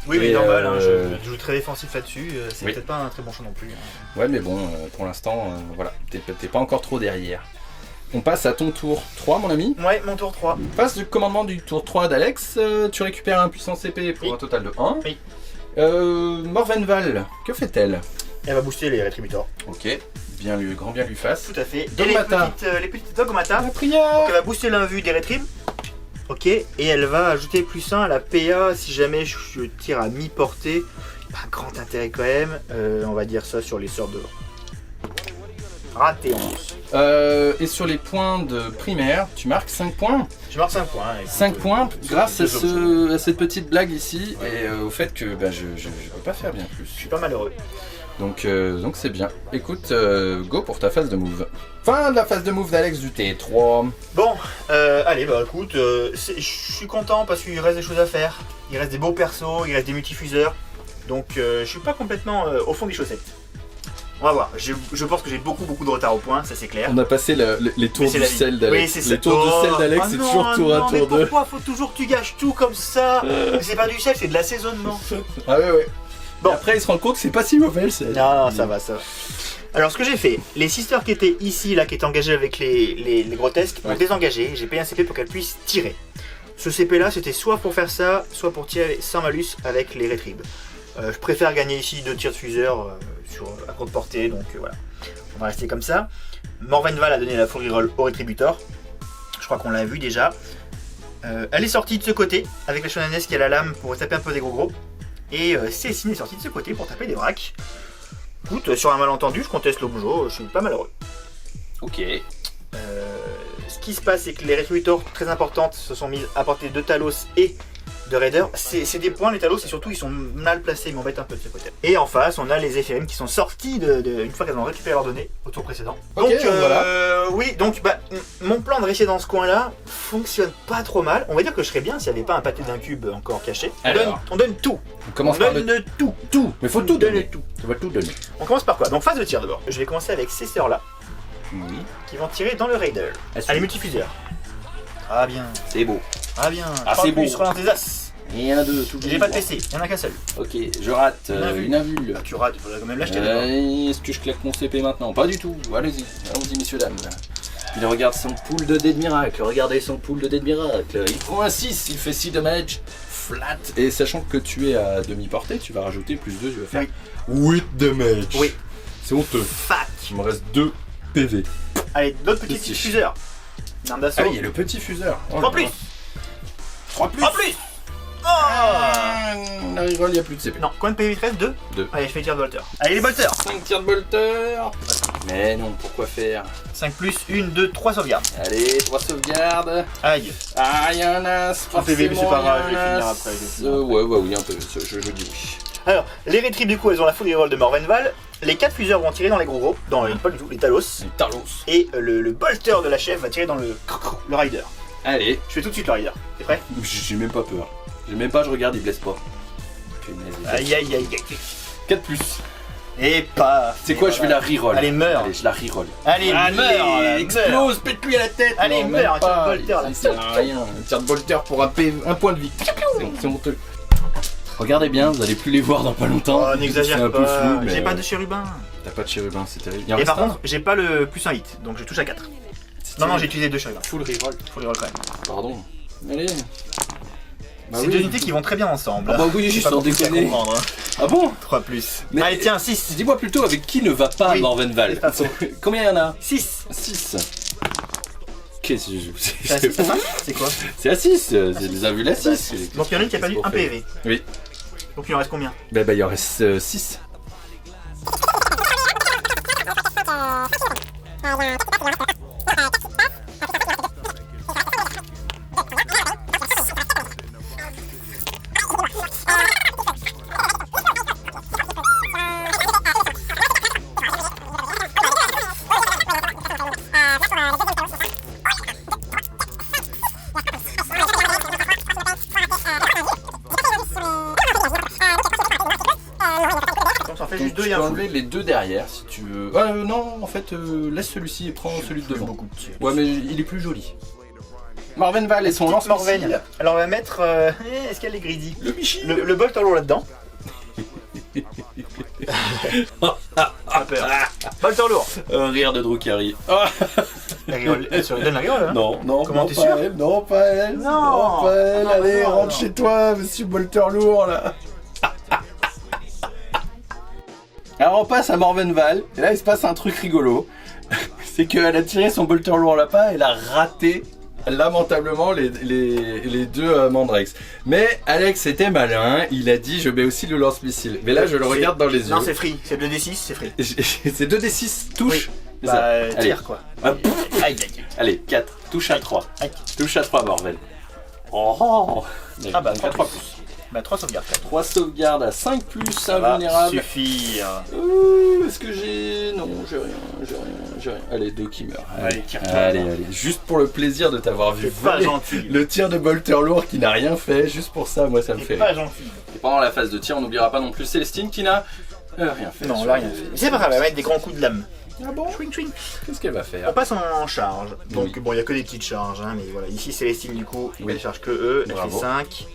Oui, mais Et, normal, hein, je joue très défensif là-dessus, c'est oui. peut-être pas un très bon choix non plus. Hein. Ouais, mais bon, pour l'instant, voilà, t'es pas encore trop derrière. On passe à ton tour 3, mon ami. Ouais, mon tour 3. Passe du commandement du tour 3 d'Alex, tu récupères un puissance épée pour Oui. un total de 1. Oui. Morvenval, que fait-elle? Elle va booster les rétributors. Ok, grand bien lui fasse. Tout à fait. Dogmata. Et les petites dogmata. La prière. Donc elle va booster l'invue des rétribs. Ok, et elle va ajouter +1 à la PA si jamais je tire à mi-portée. Pas grand intérêt quand même. On va dire ça sur les sorts de raté en plus. Et sur les points de primaire, tu marques 5 points. Je marque 5 points. Hein, écoute, 5 points grâce deux à cette petite blague ici Ouais. et au fait que je peux pas faire bien Je plus. suis pas malheureux. Donc c'est bien. Écoute, go pour ta phase de move. Fin de la phase de move d'Alex du T3. Bon, allez, bah écoute, je suis content parce qu'il reste des choses à faire. Il reste des beaux persos, il reste des multifuseurs. Donc je suis pas complètement au fond des chaussettes. On va voir, je pense que j'ai beaucoup de retard au point, ça c'est clair. On a passé les tours Mais c'est du la vie. sel d'Alex. Oui, c'est ça. Les tours du sel d'Alex, Oh c'est non, toujours tour non, à mais tour 2. pourquoi faut toujours que tu gâches tout comme ça? C'est pas du sel, c'est de l'assaisonnement. Ah ouais. Bon. Bon. Après, il se rend compte que c'est pas si mauvais le sel. Non, ça va. Alors ce que j'ai fait, les sisters qui étaient ici, là, qui étaient engagées avec les grotesques, ont Ouais. désengagé, j'ai payé un CP pour qu'elles puissent tirer. Ce CP là, c'était soit pour faire ça, soit pour tirer sans malus avec les rétribes. Je préfère gagner ici 2 tirs de fuseur à courte portée, donc voilà. On va rester comme ça. Morvenval a donné la full reroll au rétributeur. Je crois qu'on l'a vu déjà. Elle est sortie de ce côté, avec la Shonanes qui a la lame pour taper un peu des gros. Et Cécine est sortie de ce côté pour taper des vracs. Écoute, sur un malentendu, je conteste l'objet, je suis pas malheureux. Ok. Ce qui se passe, c'est que les rétributeurs très importantes se sont mises à portée de Talos et de Raider. C'est des points, les Talos, et surtout ils sont mal placés, ils m'embêtent un peu de ce côté. Et en face, on a les Éphérim qui sont sortis une fois qu'elles ont récupéré leurs données au tour précédent. Ok, Donc voilà. oui, donc mon plan de rester dans ce coin-là fonctionne pas trop mal. On va dire que je serais bien s'il n'y avait pas un pâté d'un cube encore caché. Alors. On donne tout. On commence On par donne tout. tout. Mais faut tout On donne donner. tout. Tu vas tout donner. On commence par quoi? Donc phase de tir d'abord. Je vais commencer avec ces sœurs-là Oui. qui vont tirer dans le Raider. Allez, multifuseur. Ah bien. C'est beau. Ah bien. Ah, 3 c'est plus, beau. relance des as. Et un, deux, tout. J'ai pas de PC, il y en a qu'un seul. Ok, je rate Une une invule. Ah, tu rates, il faudrait quand même l'acheter d'abord. Est-ce que je claque mon CP maintenant? Pas du tout. Allons-y, messieurs, dames. Il regarde son pool de dés de miracle. Regardez son pool de dés de miracle. Il prend un 6, il fait 6 damage. Flat. Et sachant que tu es à demi-portée, tu vas rajouter plus 2, tu vas faire 8 damage. Oui. C'est honteux. Fac. Il me reste 2 PV. Allez, d'autres petits Petit. diffuseurs. Une arme d'assaut. Ah oui, il y a le petit fuseur. 3 plus. 3 plus. 3 plus. Oh La reroll, il n'y a plus de CP. Non, combien de PV 13? 2. 2. Allez, je fais tir de bolter. Allez, les bolters. 5 tirs de bolter. Mais non, pourquoi faire? 5 plus, 1, 2, 3 sauvegardes. Allez, 3 sauvegardes. Aïe. Ah, il y a un as. Un PV, mais c'est pas grave, je vais forcément, finir un as. après, je vais finir après. Ouais, oui, un peu. Je dis oui. Alors, les rétribes du coup, elles ont la full reroll de Morvenval. Les 4 fuseurs vont tirer dans les gros. Pas du tout, les Talos. C'est Talos. Et le bolter de la chef va tirer dans le Rider. Allez, Je fais tout de suite le Rider. T'es prêt? j'ai même pas peur. J'ai même pas, je regarde, il blesse pas. Punaise. Aïe aïe aïe aïe. 4 plus. Et pas. C'est quoi, je vais la reroll. Allez, meurs. Allez, je la reroll. Allez, meurs. Explose, pète-lui à la tête. Allez, Non, meurs, même un tir de pas. bolter, là. Ça sert à rien. Un tir de bolter pour un point de vie. C'est honteux. Regardez bien, vous allez plus les voir dans pas longtemps. Oh, C'est n'exagère un peu pas. flou, mais J'ai pas de chérubin. T'as pas de chérubin, c'est terrible. Il en Et reste par un. contre, j'ai pas le plus un hit, donc je touche à 4. Non, j'ai utilisé 2 chérubins. Full reroll. Faut les roll quand même. Pardon. Allez. Bah C'est oui. 2 unités qui vont très bien ensemble. Ah bah oui, J'ai sans pas beaucoup à déconner. comprendre. Hein. Ah bon? 3 plus. Mais- Allez, tiens, 6. Dis-moi plutôt avec qui ne va pas Oui, Morvenval. c'est pas faux. Combien il y en a? 6. 6. Qu'est-ce que C'est à 6, c'est quoi? C'est à 6, c'est des invules à 6. Donc il y en a une qui a perdu 1 PV. Oui. Donc il en reste combien? Bah il en reste 6. Donc ça en fait Donc juste 2 tu et peux un full. enlever les deux derrière si tu veux. Non, en fait, laisse celui-ci et prends celui de devant. Beaucoup de tirs. Ouais, mais il est plus joli. Morvenval et son lance-missile. Morven. Alors on va mettre... est-ce qu'elle est greedy? Le Michi. Le bolt en lourd là-dedans. Pas peur. Bolt en lourd. Un rire de Drukhari. La rigole. Elle se donne la rigole, hein? Non, non, Comment, non, t'es pas sûr? elle, non, pas elle. Non. pas elle. Non, Allez, non, rentre non. chez toi, monsieur Bolter lourd, là. Alors on passe à Morvenval, et là il se passe un truc rigolo. C'est qu'elle a tiré son Bolter lourd lapin, elle a raté lamentablement les deux Mandrakes. Mais Alex était malin, il a dit je mets aussi le lance-missile. Mais là je le regarde dans les yeux. Non, c'est free. C'est 2d6, c'est free. C'est 2d6 touche. Oui. C'est ça. Allez. Tire quoi. Ah, Aïe, aïe, aïe. Allez, 4, touche à 3. Aïe. Touche à 3 Morven. Oh. Ah bah, donc à 3 plus. Bah 3 sauvegardes. 3 sauvegardes à 5 plus, Ça va invulnérable. suffire. Est-ce que j'ai... Non, j'ai rien. Allez, 2 qui meurent. Allez, tire-toi. Allez. Juste pour le plaisir de t'avoir vu C'est pas voler gentil. le tir de Bolter lourd qui n'a rien fait, juste pour ça, moi ça me C'est fait pas rire. gentil. Et pendant la phase de tir, on n'oubliera pas non plus Célestine qui n'a rien fait. Non, sur là rien les- fait. C'est pas grave, elle va mettre des grands coups de lame. Ah bon? Chouing, chouing. Qu'est-ce qu'elle va On faire? passe en charge. Donc Oui. bon, il y a que des petites charges, hein, mais voilà. Ici, Célestine, du coup, Oui. elle charge que eux. Elle Bravo. fait 5.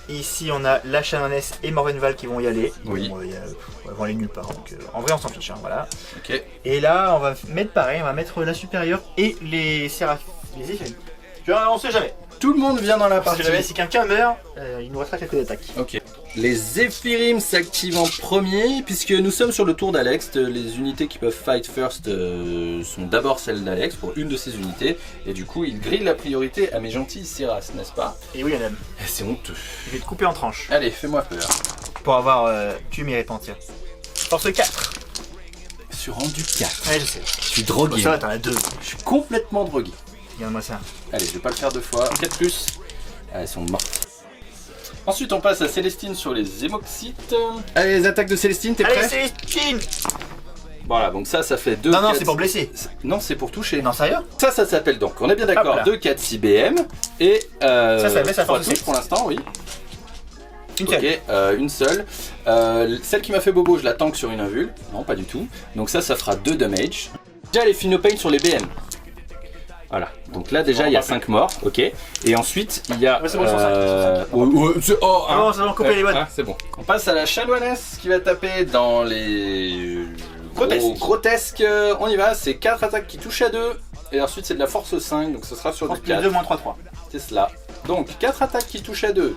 Ici, on a la Chanonesse et Morvenval qui vont y aller. Oui. Bon, elles vont aller nulle part. Donc, en vrai, on s'en fiche. Hein, voilà. Ok. Et là, on va mettre pareil. On va mettre la supérieure et les Séraph. Les Éphéries. On sait jamais. Tout le monde vient dans la On sait partie. jamais. Si quelqu'un meurt, il nous restera quelques attaques. Ok. Les Zephyrim s'activent en premier, puisque nous sommes sur le tour d'Alex. Les unités qui peuvent fight first sont d'abord celles d'Alex pour une de ses unités. Et du coup, il grille la priorité à mes gentils Siras, n'est-ce pas? Et oui, Adam. Et c'est honteux. Je vais te couper en tranches. Allez, fais-moi peur. Pour avoir tué mes répentir. Force 4. Je suis rendu 4. Ouais, je sais. Je suis Bon, drogué. ça va, t'en as 2. Je suis complètement drogué. Regarde-moi ça. Allez, je vais pas le faire 2 fois. 4 plus. Ah, elles sont mortes. Ensuite, on passe à Célestine sur les hémoxytes. Allez, les attaques de Célestine, t'es Allez, prêt? Célestine. Voilà, donc ça fait 2. Non, non, c'est pour blesser. Non, c'est pour toucher. Non, sérieux? Ça s'appelle donc, on est bien d'accord, Hop là. 2, 4, 6 BM. Et Ça baisse à 3 force de touches six. pour l'instant, oui. Une Ok, seule. une seule. Celle qui m'a fait bobo, je la tank sur une invul. Non, pas du tout. Donc ça fera 2 damage. Déjà, les Phenopain sur les BM. Voilà, donc là déjà il y a 5 morts, ok. Et ensuite il y a. Ouais, c'est bon, ils sont cinq, oh, bon, ça va couper les bonnes. c'est bon. On passe à la chanoinesse qui va taper dans les. Grotesques. Grotesques. On y va, c'est 4 attaques qui touchent à 2. Et ensuite c'est de la force 5, donc ce sera sur Force du plus 4. 2, moins 3, 3. C'est cela. Donc 4 attaques qui touchent à 2.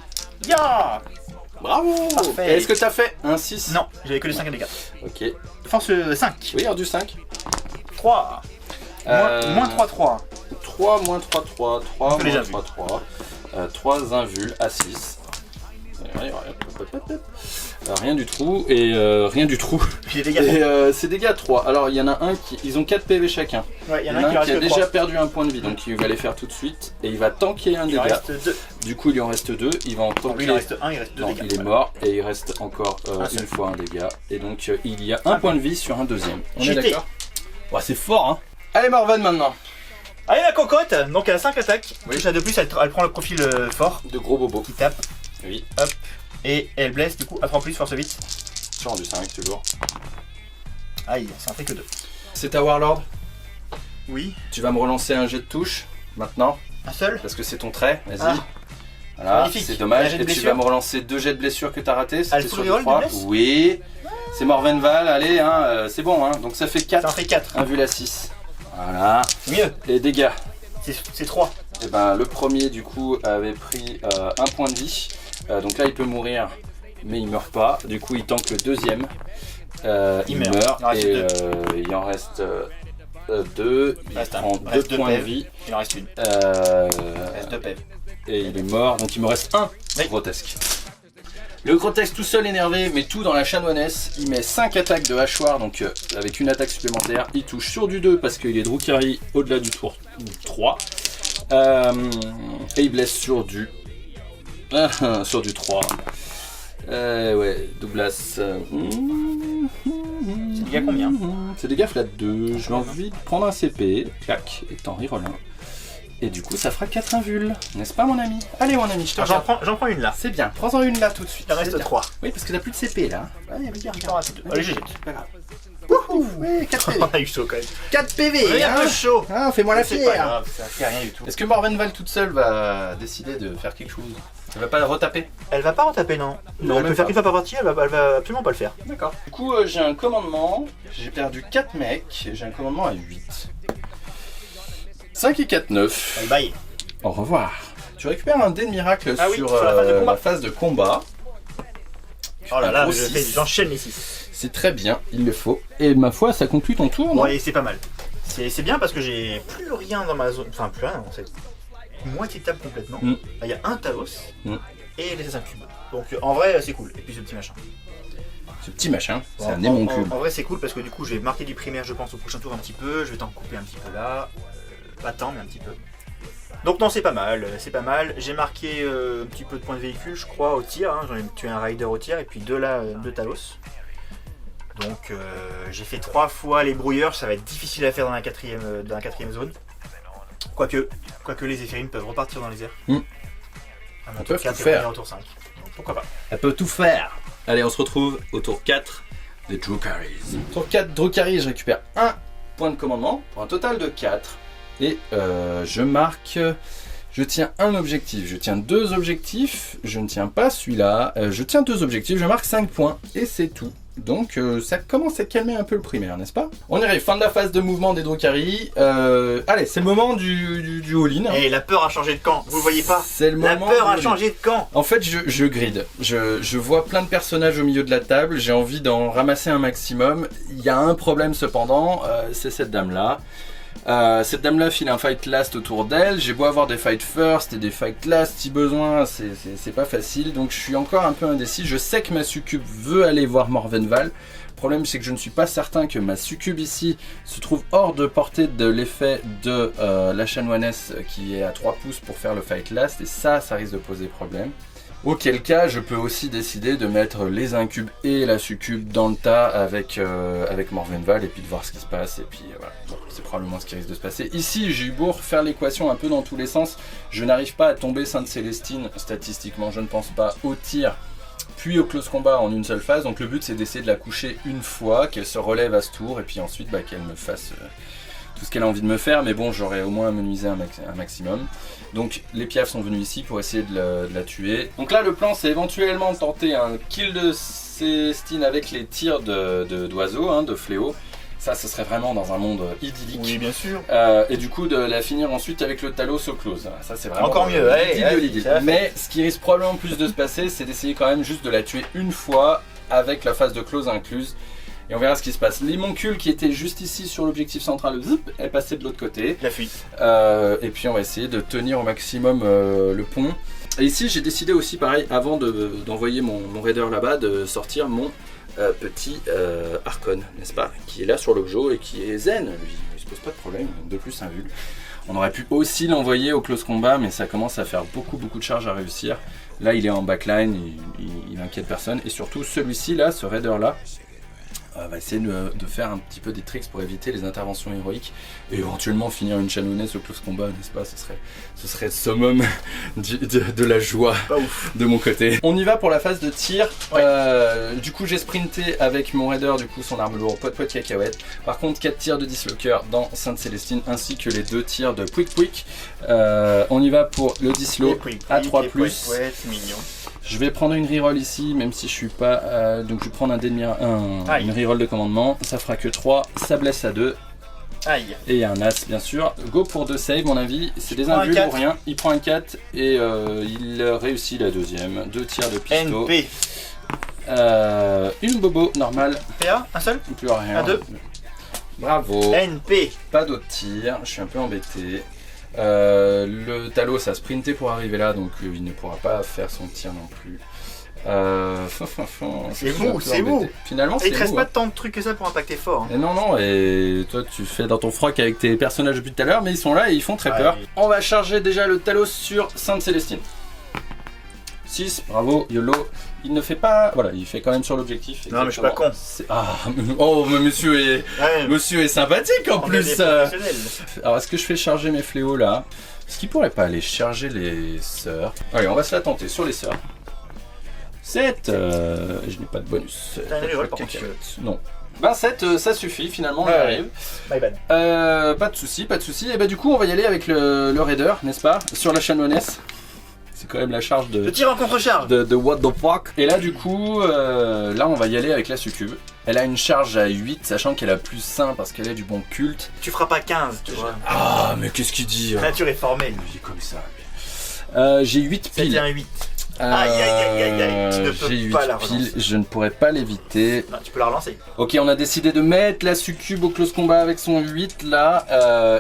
Ya. Bravo. Parfait. Et est-ce que t'as fait un 6? Non, j'avais que les 5 et les 4. Ok. Force 5. Oui, du 5. 3. Moins 3, 3. 3, moins 3, 3. 3, Que les moins invuls. 3, 3. 3 invuls à 6. Rien du tout. Et rien du tout. Puis les dégâts. Et c'est dégâts à 3. Alors il y en a un qui. Ils ont 4 PV chacun. Ouais, il y en Il a un qui a reste déjà 3. perdu un point de vie, donc il va les faire tout de suite. Et il va tanker un Il en dégât. reste 2. Du coup il en reste 2. Il va en Lui, tanker. il en reste 1, il reste 2 Non, dégâts. il est mort et il reste encore Un seul. une fois un dégât. Et donc il y a un point de vie sur un deuxième. On est Cheaté. d'accord? Ouais, c'est fort hein. Allez Morven maintenant. Allez, la cocotte. Donc elle a 5 attaques. Oui. Touche à 2 plus, elle prend le profil fort. De gros bobos. Qui tape. Oui. Hop. Et elle blesse du coup à 3 plus, force 8. Sur du 5 toujours. Aïe, ça en fait que 2. C'est ta Warlord. Oui. Tu vas me relancer un jet de touche maintenant. Un seul. Parce que c'est ton trait. Vas-y. Ah. Voilà, Magnifique. c'est Un dommage. jet de Et tu blessure. vas me relancer 2 jets de blessure que t'as raté. Ah, le C'était full sur du reroll de 3. blesse. Oui. C'est Morvenval. Allez, hein, c'est bon. Hein. Donc ça fait 4. Ça en fait 4. Un vu la 6. Voilà. C'est mieux. Les dégâts. C'est 3. Et ben le premier du coup avait pris un point de vie. Donc là il peut mourir. Mais il meurt pas. Du coup il tank le deuxième. Il meurt. Il en reste Et deux. il en reste 2. Il Reste un. prend Il 2 reste deux points de PV. vie. Il en reste une. Il reste 2 PV. Et il est mort, donc il me reste un Oui. grotesque. Le grotesque tout seul énervé met tout dans la chanoinesse. Il met 5 attaques de hachoir, donc avec une attaque supplémentaire. Il touche sur du 2 parce qu'il est Drukhari au-delà du tour 3. Et il blesse sur du sur du 3. Ouais, Douglas. C'est dégâts combien? C'est dégâts flat 2. J'ai envie de prendre un CP. Clac, et t'en reroll un. Et du coup, ça fera 4 invuls. N'est-ce pas, mon ami? Allez, mon ami, je te regarde. J'en prends une là. C'est bien, prends-en une là tout de suite. Il en reste C'est bien. 3. Oui, parce que t'as plus de CP là. Allez, regarde. Allez, GG. C'est pas grave. Ouh, ouais, 4 PV. On a eu chaud quand même. 4 PV, On a eu un peu chaud. Ah, fais-moi la C'est pas fière. grave, ça fait rien du tout. Est-ce que Morvenval toute seule va décider de faire quelque chose? Elle va pas la retaper? Elle va pas retaper, non. Non, Elle même peut faire pas. une fois par partie, elle va absolument pas le faire. D'accord. Du coup, j'ai un commandement. J'ai perdu 4 mecs. J'ai un commandement à 8. 5 et 4, 9. Elle baille. Au revoir. Tu récupères un dé de miracle Ah oui, sur sur la phase de combat. la phase de combat. Oh là là, gros 6. j'enchaîne les 6. C'est très bien, il le faut. Et ma foi, ça conclut ton tour, non? Ouais, c'est pas mal. C'est bien parce que j'ai plus rien dans ma zone. Enfin, plus rien, c'est moitié de table complètement. Mm. Là, il y a un Talos Mm. et les assassins cubes. Donc en vrai, c'est cool. Et puis ce petit machin. Ce petit machin, c'est un En- aimant en- cube. En vrai, c'est cool parce que du coup, je vais marquer du primaire, je pense, au prochain tour un petit peu. Je vais t'en couper un petit peu là. Pas tant, mais un petit peu. Donc, non, c'est pas mal. C'est pas mal. J'ai marqué un petit peu de points de véhicule, je crois, au tir. Hein. J'en ai tué un rider au tir et puis deux là, deux Talos. Donc, j'ai fait 3 fois les brouilleurs. Ça va être difficile à faire dans la quatrième zone. Quoique les Zéphyrines peuvent repartir dans les airs. Mm. À mon Elles tour peuvent 4 tout et faire. revenir au tour 5. Donc, pourquoi pas. Elle peut tout faire. Allez, on se retrouve au tour 4 des Drukaris. Tour 4, Drukaris, je récupère 1 point de commandement pour un total de 4. Et je marque... Je tiens un objectif, je tiens 2 objectifs, je ne tiens pas celui-là, je tiens 2 objectifs, je marque 5 points et c'est tout. Donc ça commence à calmer un peu le primaire, n'est-ce pas? On y arrive, fin de la phase de mouvement des Drukhari. Allez, c'est le moment du all-in. Et la peur a changé de camp, vous le voyez pas? C'est le La moment peur a du- changé de camp. En fait, je grid. Je vois plein de personnages au milieu de la table. J'ai envie d'en ramasser un maximum. Il y a un problème cependant, c'est cette dame-là. Cette dame-là file un fight last autour d'elle. J'ai beau avoir des fight first et des fight last si besoin, c'est pas facile. Donc je suis encore un peu indécis. Je sais que ma succube veut aller voir Morvenval. Le problème, c'est que je ne suis pas certain que ma succube ici se trouve hors de portée de l'effet de la chanoinesse qui est à 3 pouces pour faire le fight last. Et ça risque de poser problème. Auquel cas, je peux aussi décider de mettre les incubes et la succube dans le tas avec Morvenval et puis de voir ce qui se passe. Et puis voilà, bon, c'est probablement ce qui risque de se passer. Ici, j'ai eu beau refaire l'équation un peu dans tous les sens. Je n'arrive pas à tomber Sainte-Célestine statistiquement, je ne pense pas, au tir puis au close combat en une seule phase. Donc le but, c'est d'essayer de la coucher une fois, qu'elle se relève à ce tour et puis ensuite qu'elle me fasse tout ce qu'elle a envie de me faire. Mais bon, j'aurais au moins amenuisé un maximum. Donc les piafs sont venus ici pour essayer de la tuer. Donc là le plan c'est éventuellement de tenter un kill de Célestine avec les tirs d'oiseaux, de fléaux. Ça ce serait vraiment dans un monde idyllique. Oui, bien sûr. Et du coup de la finir ensuite avec le Talos au close. Ça c'est vraiment Encore mieux, l'idylle. ça va Mais ce qui risque probablement plus de se passer c'est d'essayer quand même juste de la tuer une fois avec la phase de close incluse. Et on verra ce qui se passe. L'immoncule qui était juste ici sur l'objectif central, zip, est passé de l'autre côté. La fuite. Et puis on va essayer de tenir au maximum le pont. Et ici j'ai décidé aussi pareil, avant d'envoyer mon raider là-bas, de sortir mon petit Archon, n'est-ce pas? Qui est là sur l'objo et qui est zen, lui, il se pose pas de problème, de plus un vul. On aurait pu aussi l'envoyer au close combat, mais ça commence à faire beaucoup de charges à réussir. Là il est en backline, il inquiète personne. Et surtout celui-ci là, ce raider là, va essayer de faire un petit peu des tricks pour éviter les interventions héroïques et éventuellement finir une chanoinesse au close combat, n'est-ce pas? Ce serait le summum de la joie Pas ouf. de mon côté. On y va pour la phase de tir. Ouais. Du coup j'ai sprinté avec mon raider, du coup son arme lourde, pot cacahuète. Par contre 4 tirs de dislocker dans Sainte-Célestine ainsi que les 2 tirs de Pouic. On y va pour le dislo à 3+. Mignon. Je vais prendre une reroll ici, même si je suis pas... donc je vais prendre un dé de Aïe. une reroll de commandement. Ça fera que 3, ça blesse à 2. Aïe. Et il y a un as bien sûr. Go pour 2 saves mon avis. C'est des prends un imbules 4. ou rien. Il prend un 4 et il réussit la deuxième. 2 tirs de pisto. NP. Une bobo normale. PA, un seul? Plus rien. Un 2. Bravo. NP. Pas d'autres tirs. Je suis un peu embêté. Le Talos a sprinté pour arriver là, donc il ne pourra pas faire son tir non plus. C'est mou. Finalement, Et c'est il te reste mou, pas hein. tant de trucs que ça pour impacter fort. Hein. Et non, et toi tu fais dans ton froc avec tes personnages depuis tout à l'heure, mais ils sont là et ils font très peur. Ouais. On va charger déjà le Talos sur Sainte-Célestine. 6, bravo, YOLO. Il ne fait pas. Voilà, il fait quand même sur l'objectif. Non, mais je suis pas con. Oh, mais monsieur Ouais, est sympathique en on est plus. des professionnels. Alors, est-ce que je fais charger mes fléaux là? Est-ce qu'il pourrait pas aller charger les sœurs? Allez, on va se la tenter sur les sœurs. 7 je n'ai pas de bonus. T'as un reroll, par contre, Cacahuète. Non. 27, ça suffit, finalement, on y Ouais. arrive. My bad. Pas de soucis, pas de soucis. Et bah du coup, on va y aller avec le raider, n'est-ce pas? Sur la chanoinesse. C'est quand même la charge Je de... tire en contre-charge. de what the fuck. Et là du coup, là on va y aller avec la succube. Elle a une charge à 8, sachant qu'elle a plus 5 parce qu'elle est du bon culte. Tu feras pas 15, tu vois. Ah mais qu'est-ce qu'il dit La nature est formelle. Il est comme ça. J'ai 8 C'était piles. un 8. Aïe, aïe, aïe, aïe, aïe. Tu ne peux J'ai 8 pas la piles, relancer. je ne pourrais pas l'éviter. Non, tu peux la relancer. Ok, on a décidé de mettre la succube au close combat avec son 8 là.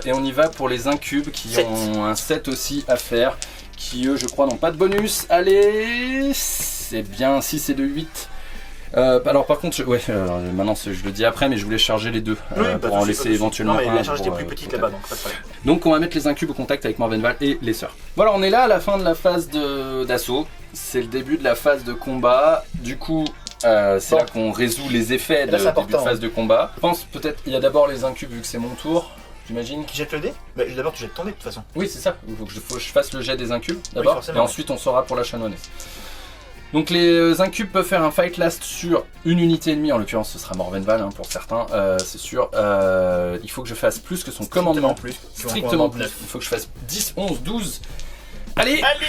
Et on y va pour les incubes qui 7. ont un 7 aussi à faire. Qui eux, je crois, n'ont pas de bonus. Allez, c'est bien, 6 et 2, 8. Alors par contre, maintenant je le dis après, mais je voulais charger les deux pour en laisser éventuellement Non, mais un la charge était pour, plus petite contact. là-bas, donc pas de problème. Donc on va mettre les incubes au contact avec Morvenval et les sœurs. Voilà, on est là à la fin de la phase d'assaut. C'est le début de la phase de combat. Du coup, c'est là qu'on résout les effets de Là, c'est début de important. phase de combat. Je pense peut-être il y a d'abord les incubes vu que c'est mon tour. J'imagine. Qui jette le dé? Bah, d'abord, tu jettes ton dé de toute façon. Oui, c'est ça. Il faut que je fasse le jet des incubes d'abord, forcément, et ensuite on saura pour la chanoinesse. Donc les incubes peuvent faire un fight last sur une unité ennemie, en l'occurrence ce sera Morvenval pour certains, c'est sûr. Il faut que je fasse plus que son commandement. plus. Strictement plus. Il faut que je fasse 10, 11, 12. Allez. Allez!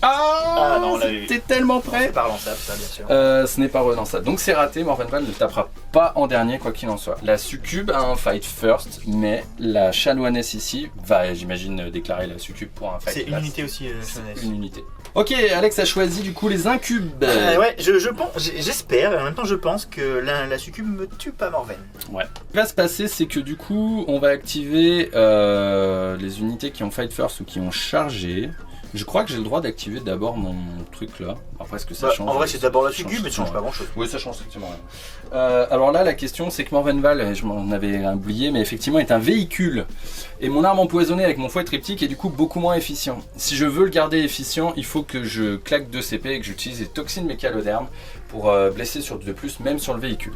Ah, non, on l'a eu. t'es tellement C'est prêt. pas relançable, ça, bien sûr. Ce n'est pas relançable. Donc c'est raté, Morvenval ne tapera pas en dernier quoi qu'il en soit. La succube a un fight first, mais la chanoinesse ici va, j'imagine, déclarer la succube pour un fight C'est une last. unité aussi, C'est jeunesse. une unité. Ok, Alex a choisi du coup les incubes. Ouais, je pense, j'espère, et en même temps je pense que la succube me tue pas Morven. Ouais. Ce qui va se passer, c'est que du coup, on va activer les unités qui ont fight first ou qui ont chargé. Je crois que j'ai le droit d'activer d'abord mon truc là. Après, est-ce que ça change? En vrai, c'est d'abord la Ça succube, mais ça change pas grand chose. Oui, ça change effectivement rien. Alors là, la question, c'est que Morvenval, je m'en avais oublié, mais effectivement, est un véhicule. Et mon arme empoisonnée avec mon fouet triptyque est du coup beaucoup moins efficient. Si je veux le garder efficient, il faut que je claque 2 CP et que j'utilise les toxines mécalodermes pour blesser sur 2+, même sur le véhicule.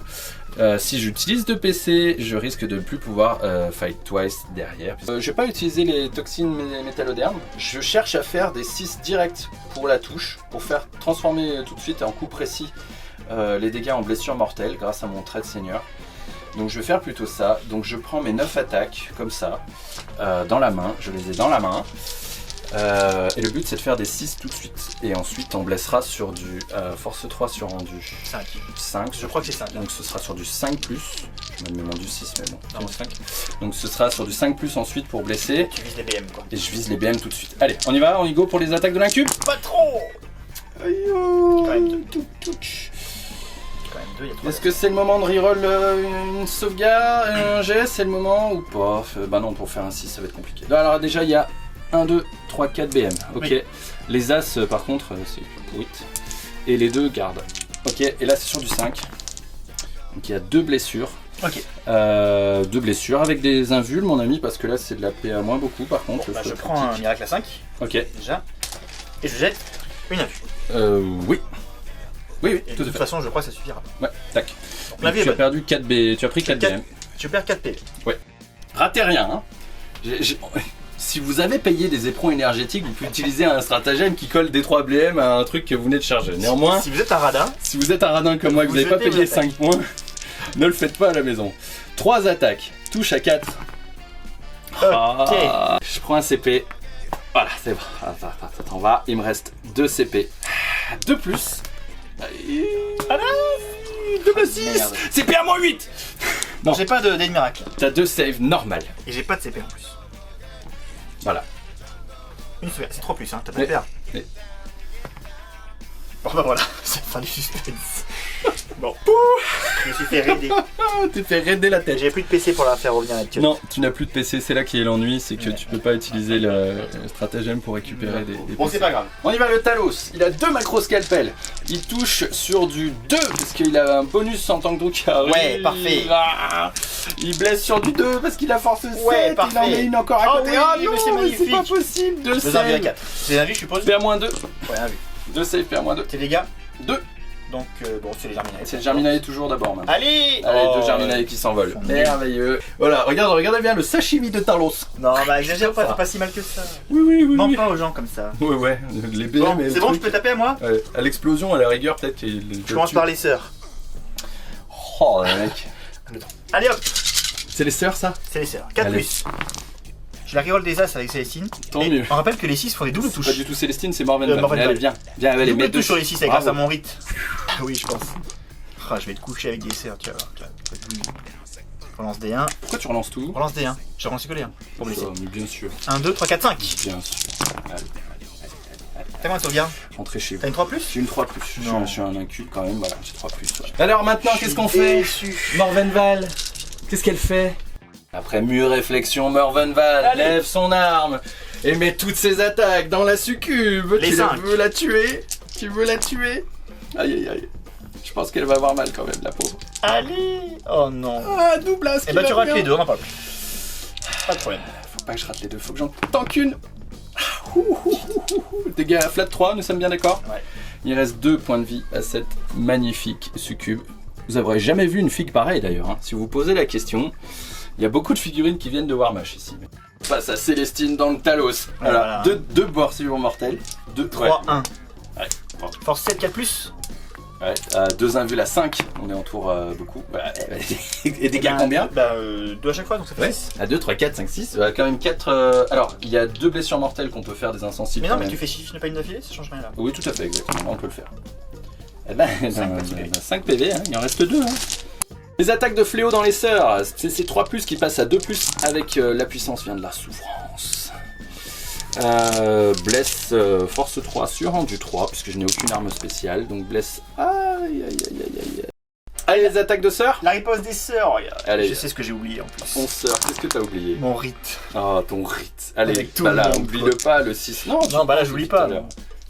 Si j'utilise 2 PC, je risque de ne plus pouvoir fight twice derrière. Je vais pas utiliser les toxines métallodermes. Je cherche à faire des 6 directs pour la touche, pour faire transformer tout de suite en coup précis les dégâts en blessure mortelle grâce à mon trait de seigneur. Donc je vais faire plutôt ça. Donc je prends mes 9 attaques comme ça dans la main. Je les ai dans la main. Et le but c'est de faire des 6 tout de suite. Et ensuite on blessera sur du force 3 sur un du 5. Je crois que c'est 5. Donc ce sera sur du 5+. Je me demande du 6 mais bon. Non, 5. Donc ce sera sur du 5+ ensuite pour blesser. Tu vises les BM quoi. Et je vise les BM tout de suite. Allez, on y va, on y go pour les attaques de l'incube. Pas trop! Aïe, Quand même deux. touch. Quand même 2, il y a 3. Est-ce que c'est le moment de reroll une sauvegarde, un jet, c'est le moment ou pas? Bah non, pour faire un 6 ça va être compliqué. Alors déjà il y a 1, 2, 3, 4 BM, ok. Oui. Les As par contre c'est 8. Et les 2 gardent. Ok, et là c'est sur du 5. Donc il y a 2 blessures. Ok. 2 blessures avec des invuls mon ami, parce que là c'est de la PA moins beaucoup par contre. Bah, le je feu prends un critique. miracle à 5, Ok. déjà. Et je jette une invue. Oui. Oui, Et tout de à toute fait. façon, je crois que ça suffira. Ouais, tac. Donc la vie est Tu as bonne. perdu 4 B, tu as pris 4 4. BM. Je perds 4 PV. Ratez rien, hein. Si vous avez payé des éperons énergétiques, vous pouvez utiliser un stratagème qui colle des 3 BM à un truc que vous venez de charger. Néanmoins, Si vous êtes un radin, si vous êtes un radin comme moi et que vous n'avez pas jetez payé vos attaques. 5 points, ne le faites pas à la maison. 3 attaques, touche à 4. Ah, je prends un CP. Voilà, c'est bon. Attends, va. Il me reste 2 CP. 2 plus. Ah non, 2 plus 6. Merde. CP à moins 8. Non. j'ai pas de dé de miracle. T'as 2 saves normal. Et j'ai pas de CP en plus. Voilà. Une sauvegarde, c'est 3 plus, hein, t'as pas Oui. de PA. Oui. Bon bah voilà, c'est la fin du suspense. Bon, je me suis fait raider. Ah, t'es fait raider la tête. J'ai plus de PC pour la faire revenir avec. Non, tu n'as plus de PC, c'est là qui est l'ennui, c'est que tu peux pas utiliser le stratagème pour récupérer des Bon, PC. c'est pas grave. On y va, le Talos, il a 2 macro scalpels. Il touche sur du 2, parce qu'il a un bonus en tant que Drukhari. Ouais, parfait. Ah, il blesse sur du 2 parce qu'il a force 7, Ouais, il en parfait. met une encore à Oh côté. oui, Ah mais non, c'est mais c'est magnifique. pas possible, 2 2 invus à saves. 4. C'est un vu, je suppose. PA-2, Ouais, un vu. 2 saves, PA-2. Tes dégâts 2. Donc, bon, c'est les Germinae. C'est le Germinae toujours d'abord maintenant. Allez. Allez, Oh. 2 Germinae qui s'envolent. Nul. Merveilleux. Voilà, regardez bien le sashimi de Talos. Non, bah exagère pas, c'est pas si mal que ça. Oui. Mens pas aux gens comme ça. Ouais, les BM Bon, et le c'est bon, je truc. peux taper à moi? Ouais, à l'explosion, à la rigueur, peut-être qu'il. Je commence par les sœurs. Oh, le mec. Le temps. Allez hop, C'est les sœurs, ça? c'est les sœurs. 4 Allez. plus. J'ai la reroll des As avec Célestine. Tant Et mieux. On rappelle que les 6 font des doubles touches. Pas du tout Célestine, c'est Morvenval. Morvenval. Allez, viens. Viens, allez, Double mets deux touche sur les 6 grâce Bravo. à mon rite. Ah oui, je pense. Ah, je vais te coucher avec des sœurs, tu vas voir. Relance D1. Pourquoi tu relances tout? Relance D1. J'ai relancé que les 1 pour blesser. Ça, mais bien sûr. 1, 2, 3, 4, 5. Bien sûr. Allez, T'as combien de sauvegarde? rentrez chez T'as vous. une 3 plus? J'ai une 3+. Non. Je suis un incul quand même, voilà, j'ai 3+. Ouais. Alors maintenant, qu'est-ce qu'on fait? Déçu. Morvenval, qu'est-ce qu'elle fait? Après mûre réflexion, Morvenval Allez. lève son arme et met toutes ses attaques dans la succube. Les Tu 5. veux la tuer? Tu veux la tuer? Aïe aïe aïe. Je pense qu'elle va avoir mal quand même, la pauvre. Allez. Oh non. Ah, Douglas. Eh bah tu rates les deux, on en parle plus. Pas de problème. Faut pas que je rate les deux, faut que j'en tanque une. Ah, ouh, ouh, ouh, ouh. Dégâts à flat 3, nous sommes bien d'accord? Ouais. Il reste 2 points de vie à cette magnifique succube. Vous n'aurez jamais vu une figue pareille d'ailleurs, hein. Si vous posez la question, il y a beaucoup de figurines qui viennent de Warmash ici. Face à Célestine dans le Talos. Voilà. Voilà, deux morsures mortelles. 3, 1. Ouais, pardon. Force 7, 4 plus. Ouais, 2 invuls à 5, on est en tour beaucoup. Voilà. Et dégâts combien? 2 à chaque fois, donc ça fait Ouais, 6. à 2, 3, 4, 5, 6. Quand même 4. Alors, il y a 2 blessures mortelles qu'on peut faire des insensibles. Mais non, quand mais même. tu fais 6 pas une d'affilée, ça change rien là. Oui, tout à fait, exactement. On peut le faire. Eh ben, 5 petits PV. 5 PV, hein, il en reste 2. Hein. Les attaques de fléau dans les sœurs, c'est ces 3 plus qui passent à 2 plus avec la puissance vient de la souffrance. Bless force 3 sur rendu 3 puisque je n'ai aucune arme spéciale, donc bless. Aïe aïe aïe aïe aïe. Allez, les attaques de sœurs. La riposte des sœurs, regarde. Allez. Je sais ce que j'ai oublié en plus. 11 sœurs, qu'est-ce que t'as oublié? Mon rite. Oh, ton rite. Allez, Avec tout bah le là, monde, oublie-le pas, le 6. Non, Non, bah là, j'oublie pas.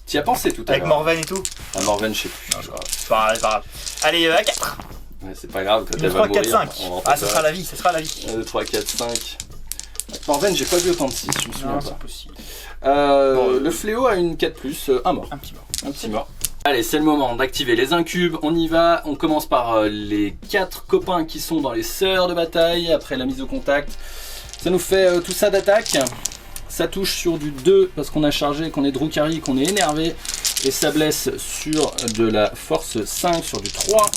Tu y as pensé tout à Avec l'heure. Morven et tout. Ah, Morven, je sais plus. Non, c'est pas grave, c'est pas grave. Allez, à 4. Ouais, c'est pas grave, quand 2, elle va 3, mourir. 4, 5. on va en Ah, faire ça sera la vie, ça sera la vie. 1, 2, 3, 4, 5. Morven, j'ai pas vu autant de 6, je me souviens Non, pas. c'est possible. Le fléau a une 4+, un mort. Un petit mort. Un petit mort. Allez, c'est le moment d'activer les incubes, on y va. On commence par les 4 copains qui sont dans les sœurs de bataille, après la mise au contact. Ça nous fait tout ça d'attaque. Ça touche sur du 2 parce qu'on a chargé, qu'on est Drukhari, qu'on est énervé. Et ça blesse sur de la force 5, sur du 3.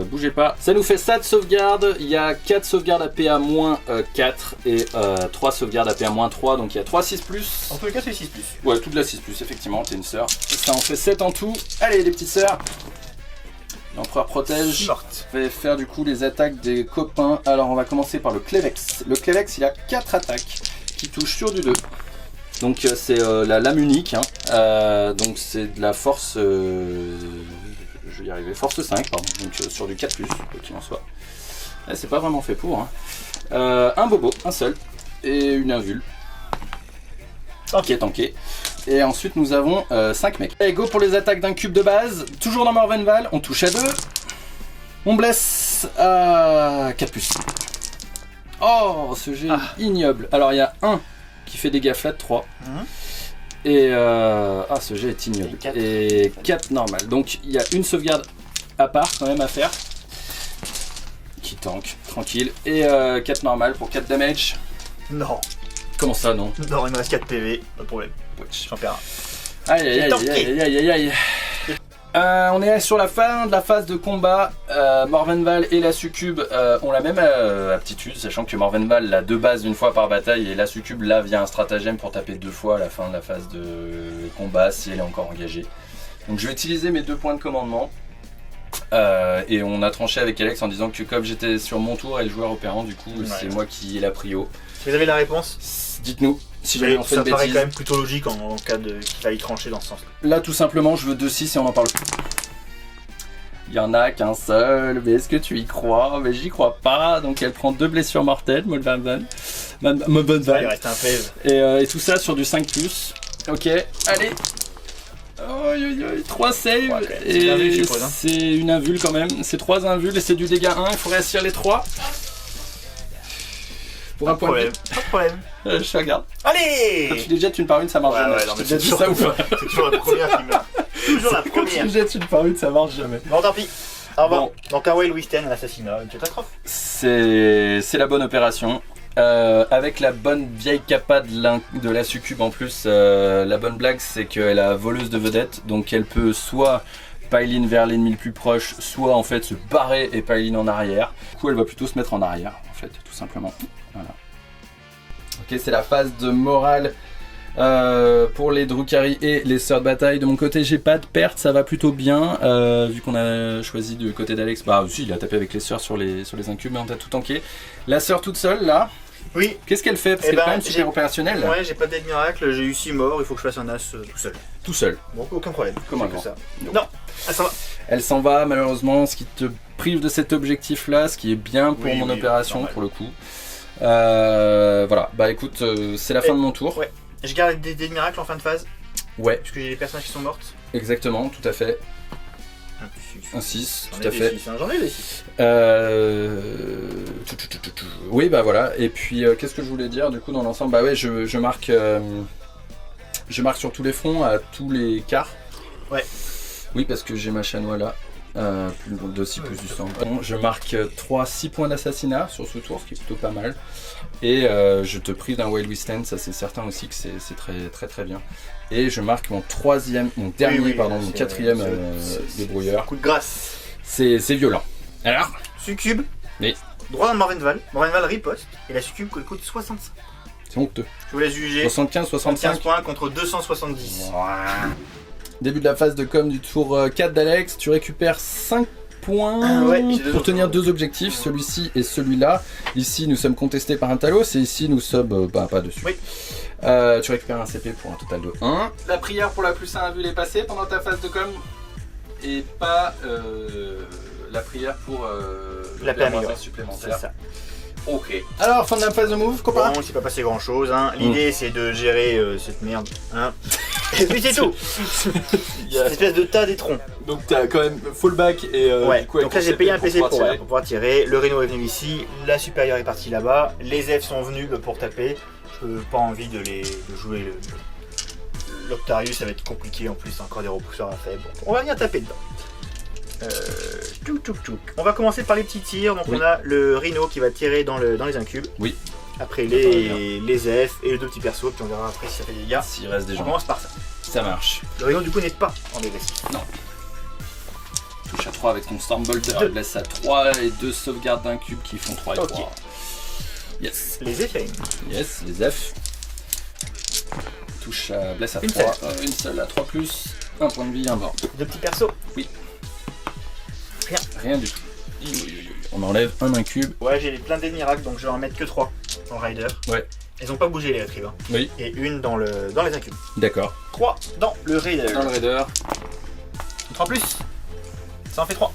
Bougez pas. Ça nous fait ça de sauvegarde. Il y a 4 sauvegardes APA moins 4 et 3 sauvegardes APA moins 3. Donc il y a 3 6+. En tous les cas, c'est 6 plus. Ouais, toute la 6+, effectivement, t'es une sœur. Ça en fait 7 en tout. Allez, les petites sœurs. L'empereur protège. Morte. Je vais faire du coup les attaques des copains. Alors on va commencer par le Clevex. Le Clevex, il a 4 attaques qui touchent sur du 2. Donc c'est la lame unique. Hein. Donc c'est de la force... je vais y arriver. Force 5, pardon. Donc sur du 4+, quoi qu'il en soit. Là, c'est pas vraiment fait pour. Hein. Un bobo, un seul. Et une invule. Qui est tanké. Et ensuite nous avons 5 mecs. Allez, go pour les attaques d'un cube de base. Toujours dans Morvenval, on touche à 2. On blesse à 4+. Oh, ce jet est ignoble. Alors il y a un qui fait dégâts flat 3. Et ce jet est ignoble. Et 4 normal. Donc il y a une sauvegarde à part quand même à faire. Qui tank, tranquille. Et 4 normal pour 4 damage. Non. Comment ça non? Non, il me reste 4 PV, pas de problème. Wesh. J'en perds un. Aïe aïe aïe aïe aïe aïe aïe. On est sur la fin de la phase de combat. Morvenval et la succube ont la même aptitude, sachant que Morvenval l'a de base une fois par bataille et la succube là via un stratagème pour taper 2 fois à la fin de la phase de combat si elle est encore engagée. Donc je vais utiliser mes 2 points de commandement. Et on a tranché avec Alex en disant que comme j'étais sur mon tour et le joueur opérant, du coup c'est moi qui ai la prio. Si vous avez la réponse, dites-nous si jamais on fait ça une paraît bêtise. quand même plutôt logique en cas de qu'il faille trancher dans ce sens. Là tout simplement je veux 2-6 et on en parle plus. Il y en a qu'un seul, mais est-ce que tu y crois? Mais j'y crois pas, donc elle prend 2 blessures mortelles, Morvenval. Il reste un PV. Et tout ça sur du 5+. Ok, allez. 3 saves, Ouais, c'est une invule, je et suppose, hein. c'est une invule quand même. C'est 3 invules et c'est du dégât 1, il faut réussir les 3. Pour un point de vie. Pas de problème. Je regarde. Quand Allez. tu les jettes une par une, ça marche Ouais, jamais. ouais, non, Je mais t'ai c'est déjà dit ça ou pas? C'est toujours la première qui meurt. Toujours la Quand tu première. les jettes une par une, ça marche jamais. Bon, tant pis. Au revoir. Bon. Donc, Away Louis Ten, l'assassinat, une catastrophe. C'est la bonne opération. Avec la bonne vieille capa de la succube en plus, la bonne blague c'est qu'elle a voleuse de vedette, donc elle peut soit pile-in vers l'ennemi le plus proche, soit en fait se barrer et pile-in en arrière. Du coup elle va plutôt se mettre en arrière en fait, tout simplement. Voilà. Ok, c'est la phase de morale pour les Drukhari et les sœurs de bataille. De mon côté j'ai pas de perte, ça va plutôt bien vu qu'on a choisi du côté d'Alex. Bah aussi il a tapé avec les sœurs sur les incubes, mais on a tout tanké. La sœur toute seule là, Oui. qu'est-ce qu'elle fait? Parce qu'elle est quand même super opérationnelle. Ouais, j'ai pas d'aide miracle, j'ai eu 6 morts, il faut que je fasse un as tout seul. Tout seul. Bon, aucun problème. Comme J'ai avant. que ça. Donc. Non, ah, ça va. Elle s'en va malheureusement, ce qui te prive de cet objectif là, ce qui est bien pour Oui, mon oui, opération normal. pour le coup. Voilà, bah écoute, c'est la fin de mon tour. Ouais. Je garde des dés de miracle en fin de phase, Ouais, puisque j'ai des personnages qui sont mortes. exactement, tout à fait. Un Un 6, J'en tout à ai des fait. 6, hein, j'en ai des 6. Oui, bah voilà. Et puis, qu'est-ce que je voulais dire du coup dans l'ensemble? Bah ouais, je marque sur tous les fronts, à tous les quarts. Ouais. Oui, parce que j'ai ma chanois là. Plus de 6 plus du sang. Bon, je marque 6 points d'assassinat sur ce tour, ce qui est plutôt pas mal. Et je te prive d'un Wild Stand, ça c'est certain aussi que c'est très très bien. Et je marque mon quatrième débrouilleur. Coup de grâce. C'est violent. Alors, Succube. Oui. Droit dans Morvenval. Morvenval riposte. Et la succube coûte 65. c'est honteux. Je vous laisse juger. 75, 75 65. points contre 270. Début de la phase de com du tour 4 d'Alex, tu récupères 5 points Ouais, j'ai deux pour autres. tenir 2 objectifs, celui-ci et celui-là. Ici nous sommes contestés par un Talos et ici nous sommes pas dessus. Oui. Tu récupères un CP pour un total de 1. La prière pour la plus 1 a vu les passer pendant ta phase de com et pas la prière pour La paix améliorée. C'est supplémentaire. ça. Ok. Alors fin de la phase de move, copain. Bon, il s'est pas passé grand chose. Hein. L'idée c'est de gérer cette merde. Hein. Et puis c'est tout. Cette espèce de tas d'étrons. Donc t'as quand même fallback et Ouais. du coup, avec Donc là ton j'ai payé un CP PC pour tirer. pouvoir tirer. Le Rhino est venu ici. La supérieure est partie là-bas. Les F sont venus pour taper. Je n'ai pas envie de jouer l'Octarius, ça va être compliqué en plus, encore des repousseurs à faible. On va venir taper dedans. On va commencer par les petits tirs. Donc Oui. on a le Rhino qui va tirer dans les incubes. Oui. Après les F et les deux petits persos, puis on verra après si ça fait des dégâts. S'il reste des On gens, commence par ça. ça marche. Le Rhino du coup n'est pas en agressif. Touche à 3 avec ton Stormbolter, Deux. il blesse à 3 et 2 sauvegardes d'un cube qui font 3 et Ok. 3. Yes, Les effets. yes, les F. Touche à blesse à Une 3, une seule à 3+, un point de vie, un mort. Deux petits persos. Rien du tout. On enlève un incube. Ouais, j'ai plein de miracles donc je vais en mettre que 3 en Rider. Ouais. Ils ont pas bougé les retrievers. Oui. Et une dans les incubes. D'accord. 3 dans le Raider. Dans le Raider. 3 plus. Ça en fait 3.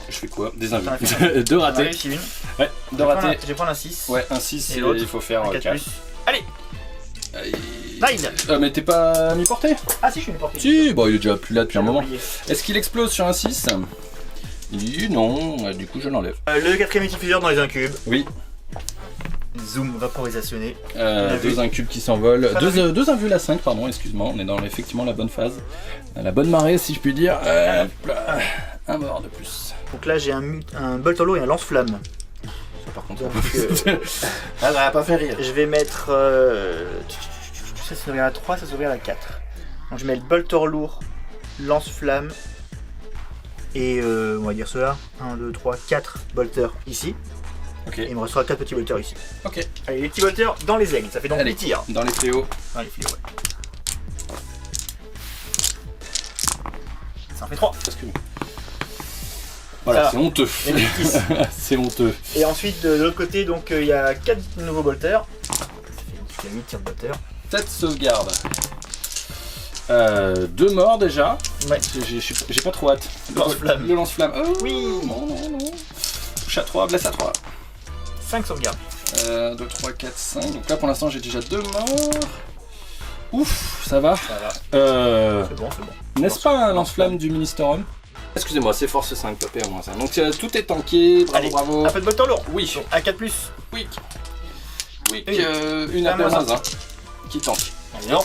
Je fais quoi? Des Ça invités. fait 2 On a ratés. réussi une. Ouais, 2 ratés. Je vais prendre un 6. Ouais, un 6 Et et l'autre, il faut faire Un 4. 4 plus. Allez. Nine. Mais t'es pas mi-porté? Ah si, je suis une portée. Si, bon il est déjà plus là depuis un moment. Oublié. Est-ce qu'il explose sur un 6? Il dit non, du coup je l'enlève. Le quatrième diffuseur dans les incubes. Oui. Zoom vaporisationnné. 2 incubes qui s'envolent. Ça va. 2 invuls à 5, pardon, excuse-moi. On est dans effectivement la bonne phase. La bonne marée, si je puis dire. Hop là. Un mort de plus. Donc là j'ai un bolt holo et un lance-flamme. Ça, par contre, Donc ça va pas faire rire. je vais mettre. Ça s'ouvre à 3, ça s'ouvre à 4. Donc je mets le bolter lourd, lance-flamme. Et on va dire cela. 1, 2, 3, 4 bolters ici. Ok. Et il me restera 4 petits bolters ici. Ok. Allez, les petits bolters dans les aigles, ça fait donc Allez. 8 tirs. Dans les fléaux. Dans les filets, ouais. Ça en fait 3. Parce que. Voilà, Ça c'est honteux. Et le 10. C'est honteux. Et ensuite de l'autre côté, donc il y a 4 nouveaux bolters. Ça fait 8 tirs de bolters. 7 sauvegardes. 2 morts déjà. Ouais. J'ai pas trop hâte. Lance-flamme. Le lance-flamme. Oh, Oui. Non. Touche à 3, blesse à 3. 5 sauvegardes. 2, 3, 4, 5. Donc là pour l'instant j'ai déjà 2 morts. Ouf, ça va. Ça va. C'est bon, c'est bon. N'est-ce pas un lance-flamme du Ministorum? Excusez-moi, c'est force 5, pas à moins 5. Donc tout est tanké, bravo, Allez, bravo. un peu de bolter lourd. Oui, À 4 plus. oui. Oui, Une. une Un à moins moins 1 qui tank. Allez, non.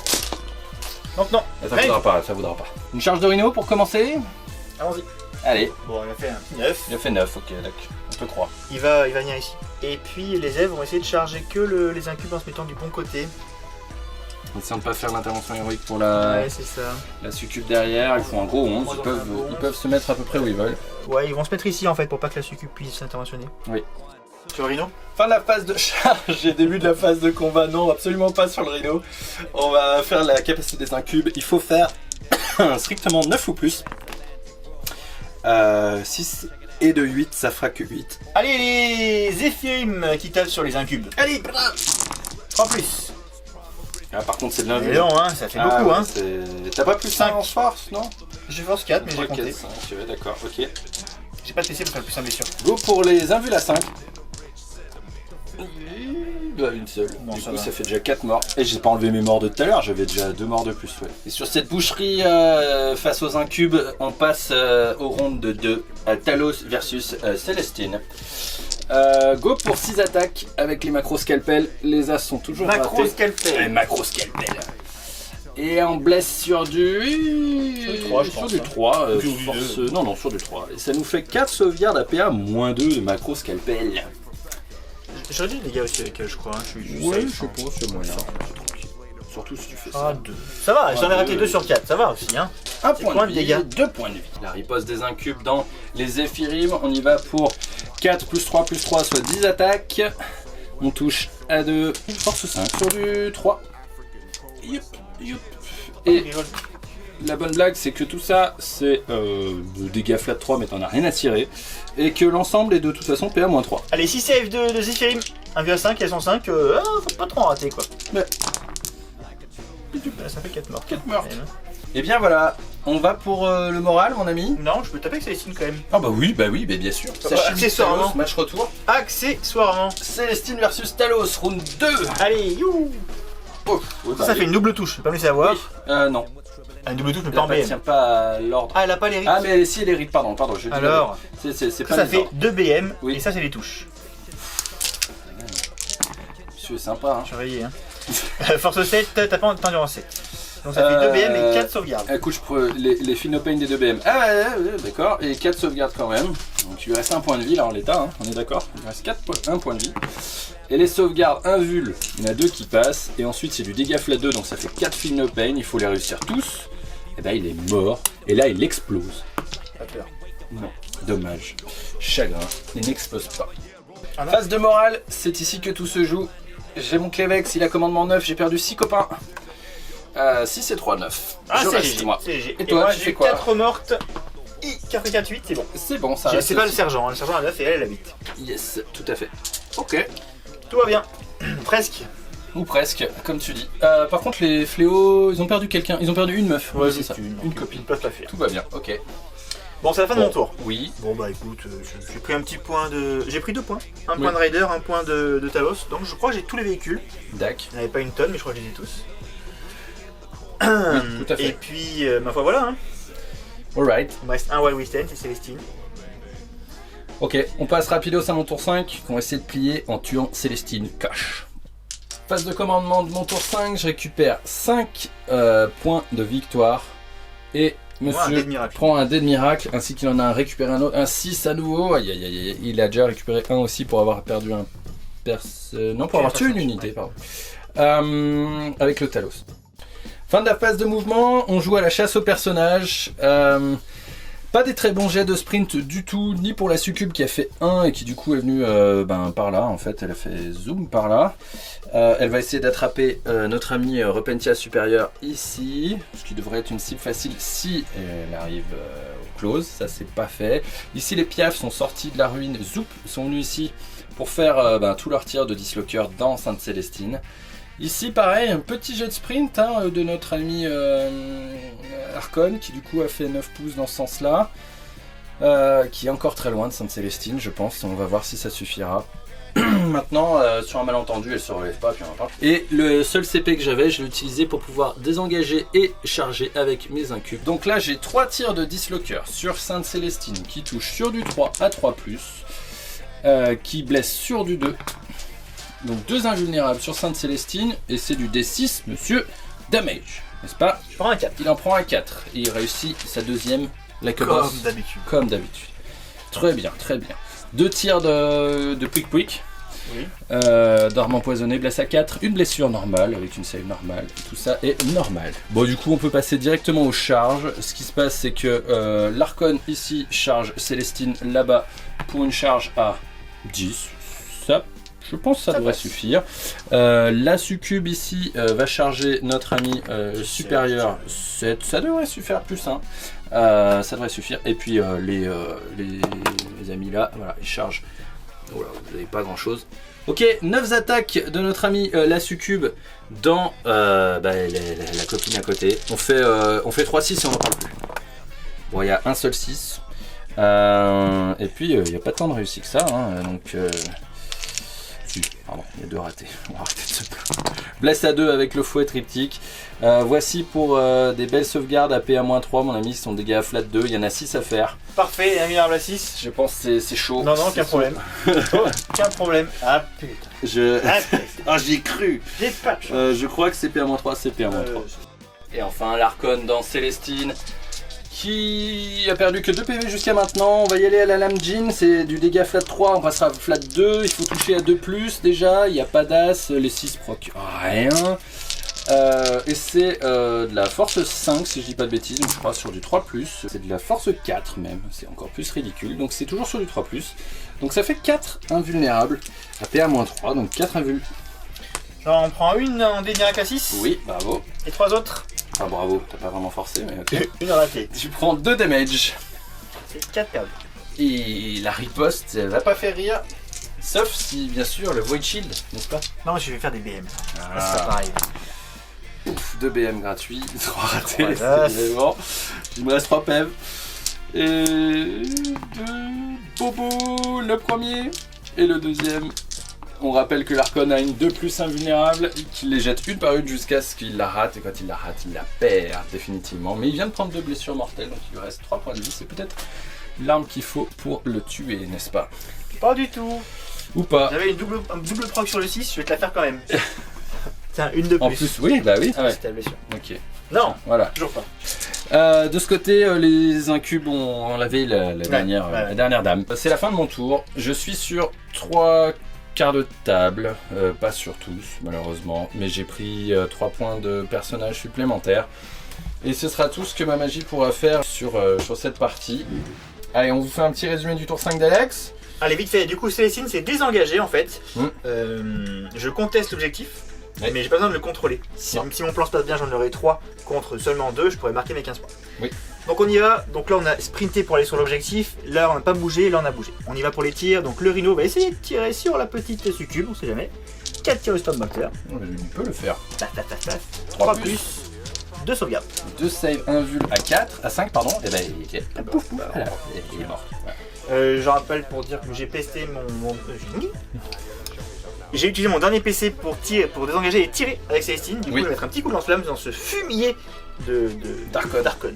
Donc non. Ça Allez. voudra pas, ça voudra pas. Une charge de Rhino pour commencer. Allons-y. Allez, Bon, il a fait un petit 9. il a fait 9, ok, d'accord. On te croit. Il va venir ici. Et puis les Èves vont essayer de charger que les incubes en se mettant du bon côté. Essayons de pas faire l'intervention héroïque pour la c'est ça. succube derrière. Ils font un gros 11. Ils peuvent se mettre à peu près où ils veulent. Ouais, ils vont se mettre ici en fait pour pas que la succube puisse interventionner. Oui. Sur le rhino. Fin de la phase de charge et début de la phase de combat. Non, absolument pas sur le rhino. On va faire la capacité des incubes. Il faut faire strictement 9 ou plus. 6 et de 8, ça fera que 8. Allez, les Zéphyrim qui tapent sur les incubes. Allez, 3 plus. Ah, par contre, c'est de l'invue. Mais non, hein, ça fait beaucoup. Hein. T'as pas plus 5 5 en force, non? J'ai force 4, mais j'ai 3, compté. 4, 5, ouais, d'accord, ok. J'ai pas de PC pour faire le plus 1 blessure. Go pour les invues à 5. Une seule. Non, Du ça coup, va. ça fait déjà 4 morts. Et j'ai pas enlevé mes morts de tout à l'heure, j'avais déjà 2 morts de plus. Ouais. Et sur cette boucherie face aux incubes, on passe au round de 2. Talos versus Célestine. Go pour 6 attaques avec les macro scalpels. Les as sont toujours Macro ratés. scalpel. Les macro scalpels. Et on blesse sur du... Sur du 3, je sur pense, du hein. 3. Ou du Force... Non, sur du 3. Et ça nous fait 4 sauvegardes APA moins 2 de macro scalpel. J'aurais dit des gars aussi avec je crois. Hein. Je suis Ouais, safe, je sais hein. pas, c'est moyen. Surtout si tu fais ça. Ah, 2. Ça va, j'en ai raté 2 sur 4, ça va aussi. Hein. Un C'est point combien de de vie, dégâts 2 points de vie. La riposte des incubes dans les Zéphyrim, on y va pour 4 plus 3 plus 3, soit 10 attaques. On touche à 2, force 5 sur du 3. Youp, youp. Et la bonne blague, c'est que tout ça, c'est de dégâts flat 3, mais t'en as rien à tirer. Et que l'ensemble est de toute façon PA-3. Allez, 6 save de Zéphyrim. 1v5, elles sont 5. Faut pas trop en rater quoi. Ouais. Ça fait 4 morts. 4 morts. Et Et bien voilà, on va pour le moral, mon ami. non, je peux taper avec Célestine quand même. Ah bah oui, mais bien sûr. Accessoirement. Talos, match retour. Accessoirement. Célestine versus Talos, round 2. Allez, you. Ça fait une double touche, je vais pas me laisser avoir. Non. Une double touche, mais Elle pas en BM. tient pas à l'ordre. Ah, elle a pas les rites. Ah mais si, elle hérite, pardon, je dis. Alors, c'est pas ça les fait ordres. 2 BM Oui. et ça c'est les touches. Monsieur est sympa, hein. Surveillez hein. Force 7, tapant endurance 7. Donc ça fait 2 BM et 4 sauvegardes. Écoute, je prends les Feel No Pain des 2 BM. Ah ouais, d'accord. Et 4 sauvegardes quand même. Donc il lui reste un point de vie là en l'état, hein. On est d'accord. Il lui reste 1 point de vie. Et les sauvegardes invul, il y en a 2 qui passent. Et ensuite c'est du dégât flat 2, donc ça fait 4 Feel No Pain. Il faut les réussir tous. Et ben il est mort. Et là il explose. Pas peur. Non, dommage. Chagrin, il n'explose pas. Ah non. Phase de morale, c'est ici que tout se joue. J'ai mon Clévex, il a commandement 9, j'ai perdu 6 copains. 6 et 3, 9. Ah, Je c'est reste, léger. moi. C'est léger. Et toi, moi, tu j'ai fais quoi 4 mortes. 4 et 4, 8, c'est bon. C'est bon, ça reste. C'est pas le aussi. sergent, hein. Le sergent a 9 et elle a 8. Yes, tout à fait. Ok. Tout va bien. Presque. Ou presque, comme tu dis. Par contre, les fléaux, ils ont perdu quelqu'un. Ils ont perdu une meuf. Ouais, c'est ça. Une copine. Une place la faire. Tout va bien, ok. Bon, c'est la fin de mon tour. Oui. Bon bah écoute, j'ai pris un petit point de... J'ai pris 2 points. Un Oui. point de Raider, un point de Talos. Donc je crois que j'ai tous les véhicules. Dac. Il n'y en avait pas une tonne, mais je crois que je les ai tous. Oui, tout à fait. Et puis, ma foi, voilà. Hein. Alright. Il me reste un Wild Wisten, c'est Célestine. Ok, on passe rapidos à mon tour 5, qu'on va essayer de plier en tuant Célestine Cash. Phase de commandement de mon tour 5, je récupère 5 points de victoire. Et un dé monsieur de miracle. prend un dé de miracle, ainsi qu'il en a récupéré un autre, un 6 à nouveau. Aïe aïe aïe, il a déjà récupéré un aussi pour avoir perdu un non, pour avoir tué une unité, pardon. Avec le Talos. Fin de la phase de mouvement, on joue à la chasse au personnage. Pas des très bons jets de sprint du tout, ni pour la succube qui a fait 1 et qui du coup est venue par là, en fait, elle a fait zoom par là. Elle va essayer d'attraper notre ami Repentia supérieur ici, ce qui devrait être une cible facile si elle arrive au close, ça c'est pas fait. Ici les piafs sont sortis de la ruine, zoup, sont venus ici pour faire tout leur tir de dislocker dans Sainte-Célestine. Ici pareil, un petit jet de sprint hein, de notre ami Archon qui du coup a fait 9 pouces dans ce sens là, qui est encore très loin de Sainte-Célestine je pense, on va voir si ça suffira. Maintenant sur un malentendu elle se relève pas puis on en parle. Et le seul CP que j'avais je l'ai utilisé pour pouvoir désengager et charger avec mes incubes. Donc là j'ai 3 tirs de dislocker sur Sainte-Célestine qui touche sur du 3 à 3+, qui blesse sur du 2. Donc 2 invulnérables sur Sainte-Célestine et c'est du D6 monsieur damage, n'est-ce pas? Je prends un 4. Il en prend un 4 et il réussit sa deuxième like a Comme boss. Comme d'habitude. Très bien, très bien. 2 tirs de quick quick. Oui. D'armes empoisonnées, blesse à 4, une blessure normale avec une save normale. Tout ça est normal. Bon, du coup, on peut passer directement aux charges. Ce qui se passe, c'est que l'Archon ici charge Célestine là-bas pour une charge à 10. Ça, je pense que ça devrait suffire. La succube ici va charger notre ami supérieur 7. Ça devrait suffire plus 1. Ça devrait suffire. Et puis les amis là, voilà, ils chargent. Voilà, vous n'avez pas grand chose. Ok, 9 attaques de notre ami la succube dans la copine à côté. On fait 3-6 et on n'en parle plus. Bon, il y a un seul 6. Et puis il n'y a pas tant de réussi que ça. Hein, donc. Pardon, il y a 2 ratés. On va arrêter de se plaindre. Blesse à 2 avec le fouet triptyque. Voici pour des belles sauvegardes à PA-3, mon ami, son dégâts à flat 2. Il y en a 6 à faire. Parfait, invulnérable à 6. Je pense que c'est chaud. Non, aucun problème. Aucun problème. Ah putain. J'y ai cru. J'ai pas de chance. Je crois que c'est PA-3, c'est PA-3. Et enfin, l'Archon dans Célestine, qui a perdu que 2 PV jusqu'à maintenant. On va y aller à la lame Jean, c'est du dégât flat 3, on passera à flat 2, il faut toucher à 2+, déjà, il n'y a pas d'as, les 6 proc rien. Et c'est de la force 5 si je dis pas de bêtises, donc je crois sur du 3+, c'est de la force 4 même, c'est encore plus ridicule, donc c'est toujours sur du 3+. Donc ça fait 4 invulnérables à PA-3, donc 4 invulnérables. J'en prends une en dé direct à 6. Oui, bravo. Et 3 autres. Ah bravo, t'as pas vraiment forcé mais ok. Une ratée. Tu prends 2 damage. C'est 4 perdus. Et la riposte, elle va pas faire rire. Sauf si, bien sûr, le Void Shield, n'est-ce pas? Non, je vais faire des BM. Ah. C'est pas pareil. Ouf, 2 BM gratuits, 3 ratés. Voilà. Bon. Il me reste 3 PEV. Et 2 Bobo, le premier. Et le deuxième. On rappelle que l'Archon a une 2+ invulnérable, qu'il les jette une par une jusqu'à ce qu'il la rate, et quand il la rate, il la perd définitivement. Mais il vient de prendre 2 blessures mortelles, donc il lui reste 3 points de vie. C'est peut-être l'arme qu'il faut pour le tuer, n'est-ce pas? Pas du tout. Ou pas. J'avais un double proc sur le 6, je vais te la faire quand même. Tiens, une de plus. En plus, oui, bah oui. Ah ouais, c'était la blessure. Ok. Non, Voilà. toujours pas. De ce côté, les incubes ont lavé la dernière dame. C'est la fin de mon tour. Je suis sur 3 quarts de table, pas sur tous malheureusement, mais j'ai pris 3 points de personnage supplémentaires. Et ce sera tout ce que ma magie pourra faire sur cette partie. Allez, on vous fait un petit résumé du tour 5 d'Alex. Allez, vite fait, du coup Célestine s'est désengagée en fait. Je conteste l'objectif. Oui. Mais j'ai pas besoin de le contrôler. Si mon plan se passe bien, j'en aurai 3 contre seulement 2, je pourrais marquer mes 15 points. Oui. Donc on y va, donc là on a sprinté pour aller sur l'objectif, là on n'a pas bougé, là on a bougé. On y va pour les tirs, donc le rhino va essayer de tirer sur la petite succube, on sait jamais. 4 tirs au stun boxer. Il peut le faire. 3 plus 2 sauvegardes. 2 save, 1 vul à 4, à 5 pardon, et ben pouf, voilà, il est mort. Ouais. Je rappelle pour dire que j'ai pesté mon j'ai utilisé mon dernier PC pour désengager et tirer avec Célestine. Du coup, je vais mettre un petit coup de lance-flamme dans ce fumier de Darkon.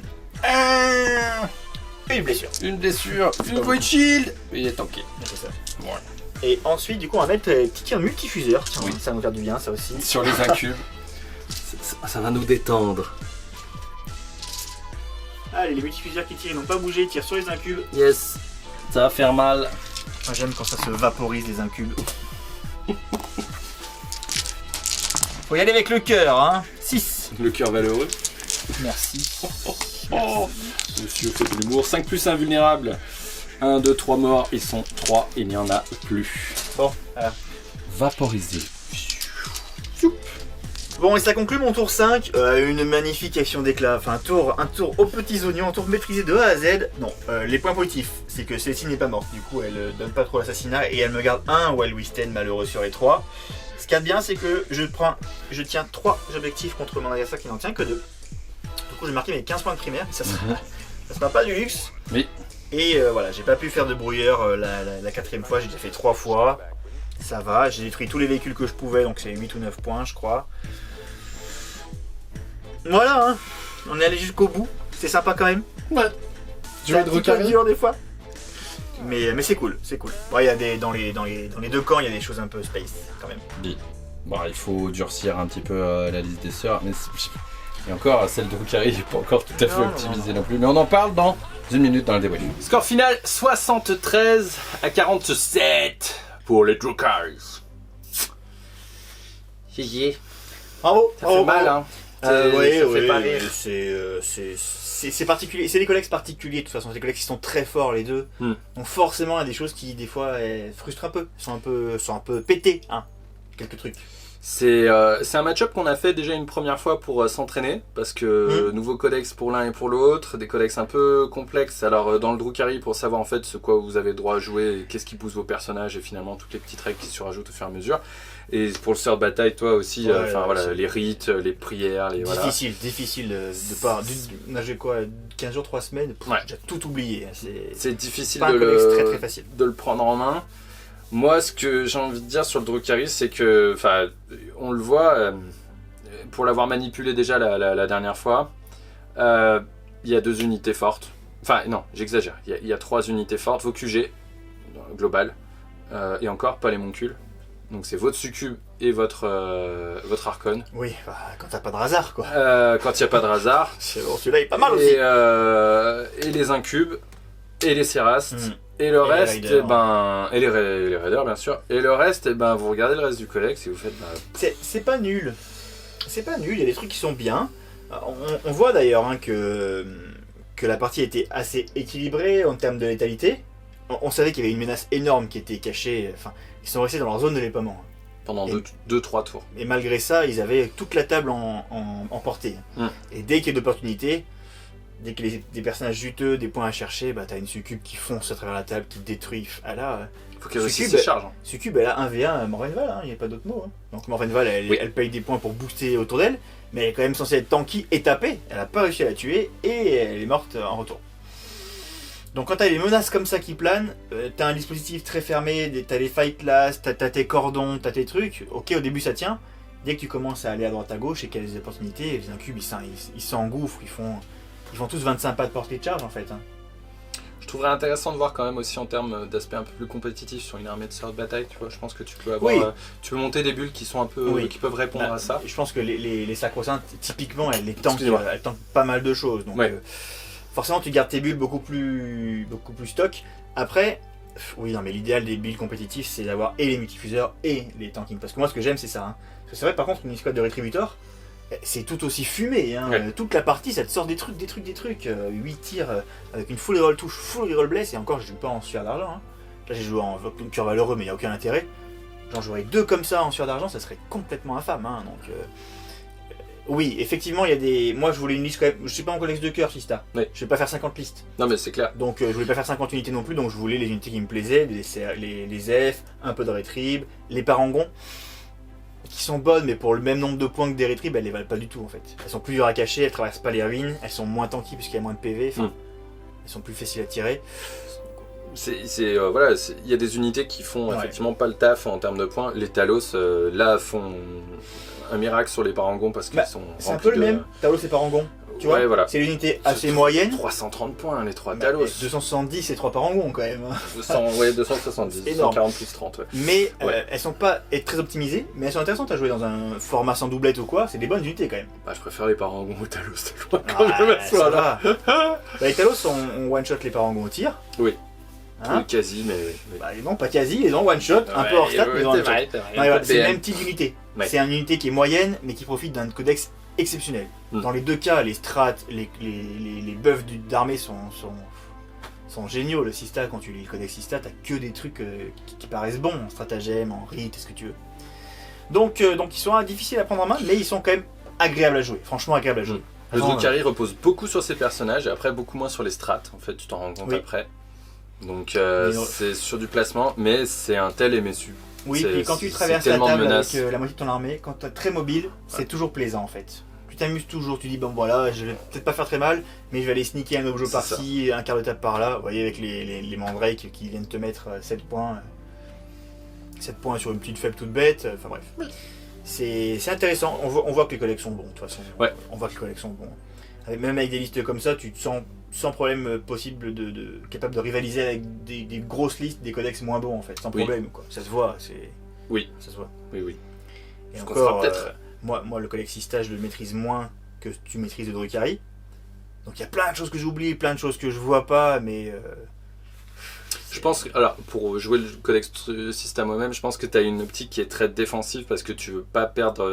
Une blessure. Une blessure, une Void Shield. Et il est tanké. C'est ça. Ouais. Et ensuite, du coup, on va mettre petit tir multifuseur. Tiens, ça va nous faire du bien, ça aussi. Sur les incubes. ça va nous détendre. Allez, les multifuseurs qui tirent, ils n'ont pas bougé, ils tirent sur les incubes. Yes. Ça va faire mal. Moi, j'aime quand ça se vaporise les incubes. Faut y aller avec le cœur, hein. 6. Le cœur valeureux. Merci. Monsieur fait de l'humour. 5 plus invulnérable. 1, 2, 3 morts. Ils sont 3. Il n'y en a plus. Bon, voilà. Vaporisé. Bon, et ça conclut mon tour 5. Une magnifique action d'éclat. Enfin, un tour aux petits oignons, un tour maîtrisé de A à Z. Non, les points positifs, c'est que Célestine n'est pas morte. Du coup, elle donne pas trop l'assassinat et elle me garde un Wild Wisten malheureux sur les 3. Ce qu'il y a de bien, c'est que je tiens 3 objectifs contre mon adversaire qui n'en tient que 2. Du coup, j'ai marqué mes 15 points de primaire. Ça sera pas du luxe. Oui. Et voilà, j'ai pas pu faire de brouilleur la 4ème fois. J'ai déjà fait 3 fois. Ça va, j'ai détruit tous les véhicules que je pouvais, donc c'est 8 ou 9 points, je crois. Voilà, hein. On est allé jusqu'au bout. C'est sympa quand même. Ouais. C'est un petit peu dur des fois. Mais c'est cool, c'est cool. Bon, il y a dans les 2 camps, il y a des choses un peu space quand même. Bon, il faut durcir un petit peu la liste des sœurs, mais et encore, celle de Rukari n'est pas encore tout à fait optimisée non plus. Mais on en parle dans une minute dans le débrief. Score final 73 à 47 pour les Drukaris. Bravo, Ça fait mal, hein. Ouais, ça fait pas rire. c'est particulier, c'est des collègues particuliers de toute façon, c'est des collègues qui sont très forts les deux. Donc forcément il y a des choses qui des fois frustrent un peu, sont un peu pétés, hein, quelques trucs. C'est un match-up qu'on a fait déjà une première fois pour s'entraîner, parce que nouveau codex pour l'un et pour l'autre, des codex un peu complexes. Alors dans le Drukhari, pour savoir en fait ce quoi vous avez le droit à jouer, et qu'est-ce qui pousse vos personnages, et finalement toutes les petites règles qui se rajoutent au fur et à mesure. Et pour le Sword Bataille, toi aussi, voilà, les rites, les prières, les difficile de part. On a joué quoi, 15 jours, 3 semaines, j'ai déjà tout oublié. C'est difficile pas un codex très très facile. de le prendre en main. Moi, ce que j'ai envie de dire sur le Drukhari, c'est que, enfin, on le voit, pour l'avoir manipulé déjà la dernière fois, il y a 2 unités fortes. Enfin, non, j'exagère. Il y a 3 unités fortes, vos QG, global, et encore pas les moncules. Donc c'est votre succube et votre archon. Oui, bah, quand t'as pas de hasard quoi. Quand il n'y a pas de hasard. C'est bon, celui-là il est pas mal aussi. Et les incubes, et les Sérastes. Et le reste, et les raiders bien sûr. Et le reste, vous regardez le reste du codex et vous faites. C'est pas nul. C'est pas nul, il y a des trucs qui sont bien. On voit d'ailleurs hein, que la partie était assez équilibrée en termes de létalité. On savait qu'il y avait une menace énorme qui était cachée. Enfin, ils sont restés dans leur zone de déploiement. Pendant 2-3 tours. Et malgré ça, ils avaient toute la table en portée. Et dès qu'il y a d'opportunités, dès qu'il y a des personnages juteux, des points à chercher, t'as une succube qui fonce à travers la table, qui détruit. Faut qu'elle réussisse ses charges. Succube, elle a 1v1 Morvenval, il n'y a pas d'autre mot. Hein. Donc Morvenval, elle paye des points pour booster autour d'elle, mais elle est quand même censée être tanky et tapée. Elle n'a pas réussi à la tuer et elle est morte en retour. Donc quand t'as des menaces comme ça qui planent, t'as un dispositif très fermé, t'as les fight class, t'as tes cordons, t'as tes trucs, ok au début ça tient, dès que tu commences à aller à droite à gauche et qu'il y a des opportunités, les incubes ils s'engouffrent, ils font tous 25 pas de portée de charge en fait. Hein. Je trouverais intéressant de voir quand même aussi en termes d'aspect un peu plus compétitif sur une armée de Sword Bataille, tu vois, je pense que tu peux avoir, tu peux monter des bulles qui sont un peu, qui peuvent répondre à ça. Je pense que les sacro-saints, typiquement, elles tankent pas mal de choses, donc forcément tu gardes tes bulles beaucoup plus stock. Après, oui non mais l'idéal des builds compétitifs c'est d'avoir et les multifuseurs et les tankings, parce que moi ce que j'aime c'est ça, hein. Parce que c'est vrai par contre une escouade de Rétributor, c'est tout aussi fumé, hein. Toute la partie ça te sort des trucs, 8 tirs avec une full reroll touche, full reroll bless, et encore je joue pas en sueur d'argent, hein. Là j'ai joué en cœur valeureux mais il n'y a aucun intérêt, j'en jouerais 2 comme ça en sueur d'argent, ça serait complètement infâme, hein. Donc oui effectivement il y a des, moi je voulais une liste quand même, je suis pas en codex de cœur Sista, je vais pas faire 50 listes. Non mais c'est clair. Donc je voulais pas faire 50 unités non plus, donc je voulais les unités qui me plaisaient, les F, un peu de rétrib, les parangons, qui sont bonnes, mais pour le même nombre de points que des retribes, elles les valent pas du tout en fait. Elles sont plus dures à cacher, elles traversent pas les ruines, elles sont moins tanky puisqu'il y a moins de PV, elles sont plus faciles à tirer. Voilà, il y a des unités qui font effectivement pas le taf en termes de points. Les Talos là font un miracle sur les parangons parce qu'ils sont c'est un peu le même, Talos et parangons. Tu vois, voilà. C'est l'unité assez moyenne. 330 points les 3 Talos. 270 et 3 parangons quand même. 270, 240 plus 30. Mais elles sont pas très optimisées, mais elles sont intéressantes à jouer dans un format sans doublette ou quoi, c'est des bonnes unités quand même. Je préfère les parangons aux Talos, les Talos on one shot les parangons au tir. Oui. Hein, quasi, mais. Non, pas quasi, ils ont one shot, un peu hors stat, mais ils ont one shot. C'est le même type d'unité. C'est une unité qui est moyenne, mais qui profite d'un codex exceptionnel. Dans les 2 cas, les strats, les buffs d'armée sont géniaux. Le Sista, quand tu lis le codex Sista, t'as que des trucs qui paraissent bons, en stratagème, en rite, ce que tu veux. Donc ils sont difficiles à prendre en main, mais ils sont quand même agréables à jouer, franchement agréables à jouer. Le Drukhari repose beaucoup sur ses personnages et après beaucoup moins sur les strats, en fait, tu t'en rends compte après. Donc c'est sur du placement, mais c'est un tel MSU. Oui, puis quand tu traverses la table avec la moitié de ton armée, quand tu es très mobile, c'est toujours plaisant en fait. Tu t'amuses toujours, tu dis bon voilà, je vais peut-être pas faire très mal, mais je vais aller sneaker un objet par-ci, un quart de table par là. Vous voyez avec les mandrakes qui viennent te mettre 7 points sur une petite faible toute bête, enfin bref. C'est intéressant, on voit que les collègues sont bons de toute façon. On voit que les collègues sont bons. Même avec des listes comme ça, tu te sens sans problème possible capable de rivaliser avec des grosses listes, des codex moins bons en fait, sans problème quoi. Ça se voit, ça se voit. Oui. Et encore, moi le codex Sista je le maîtrise moins que tu maîtrises le Drukhari. Donc il y a plein de choses que j'oublie, plein de choses que je vois pas, mais Je pense que, alors, pour jouer le Codex System moi-même, je pense que tu as une optique qui est très défensive parce que tu veux pas perdre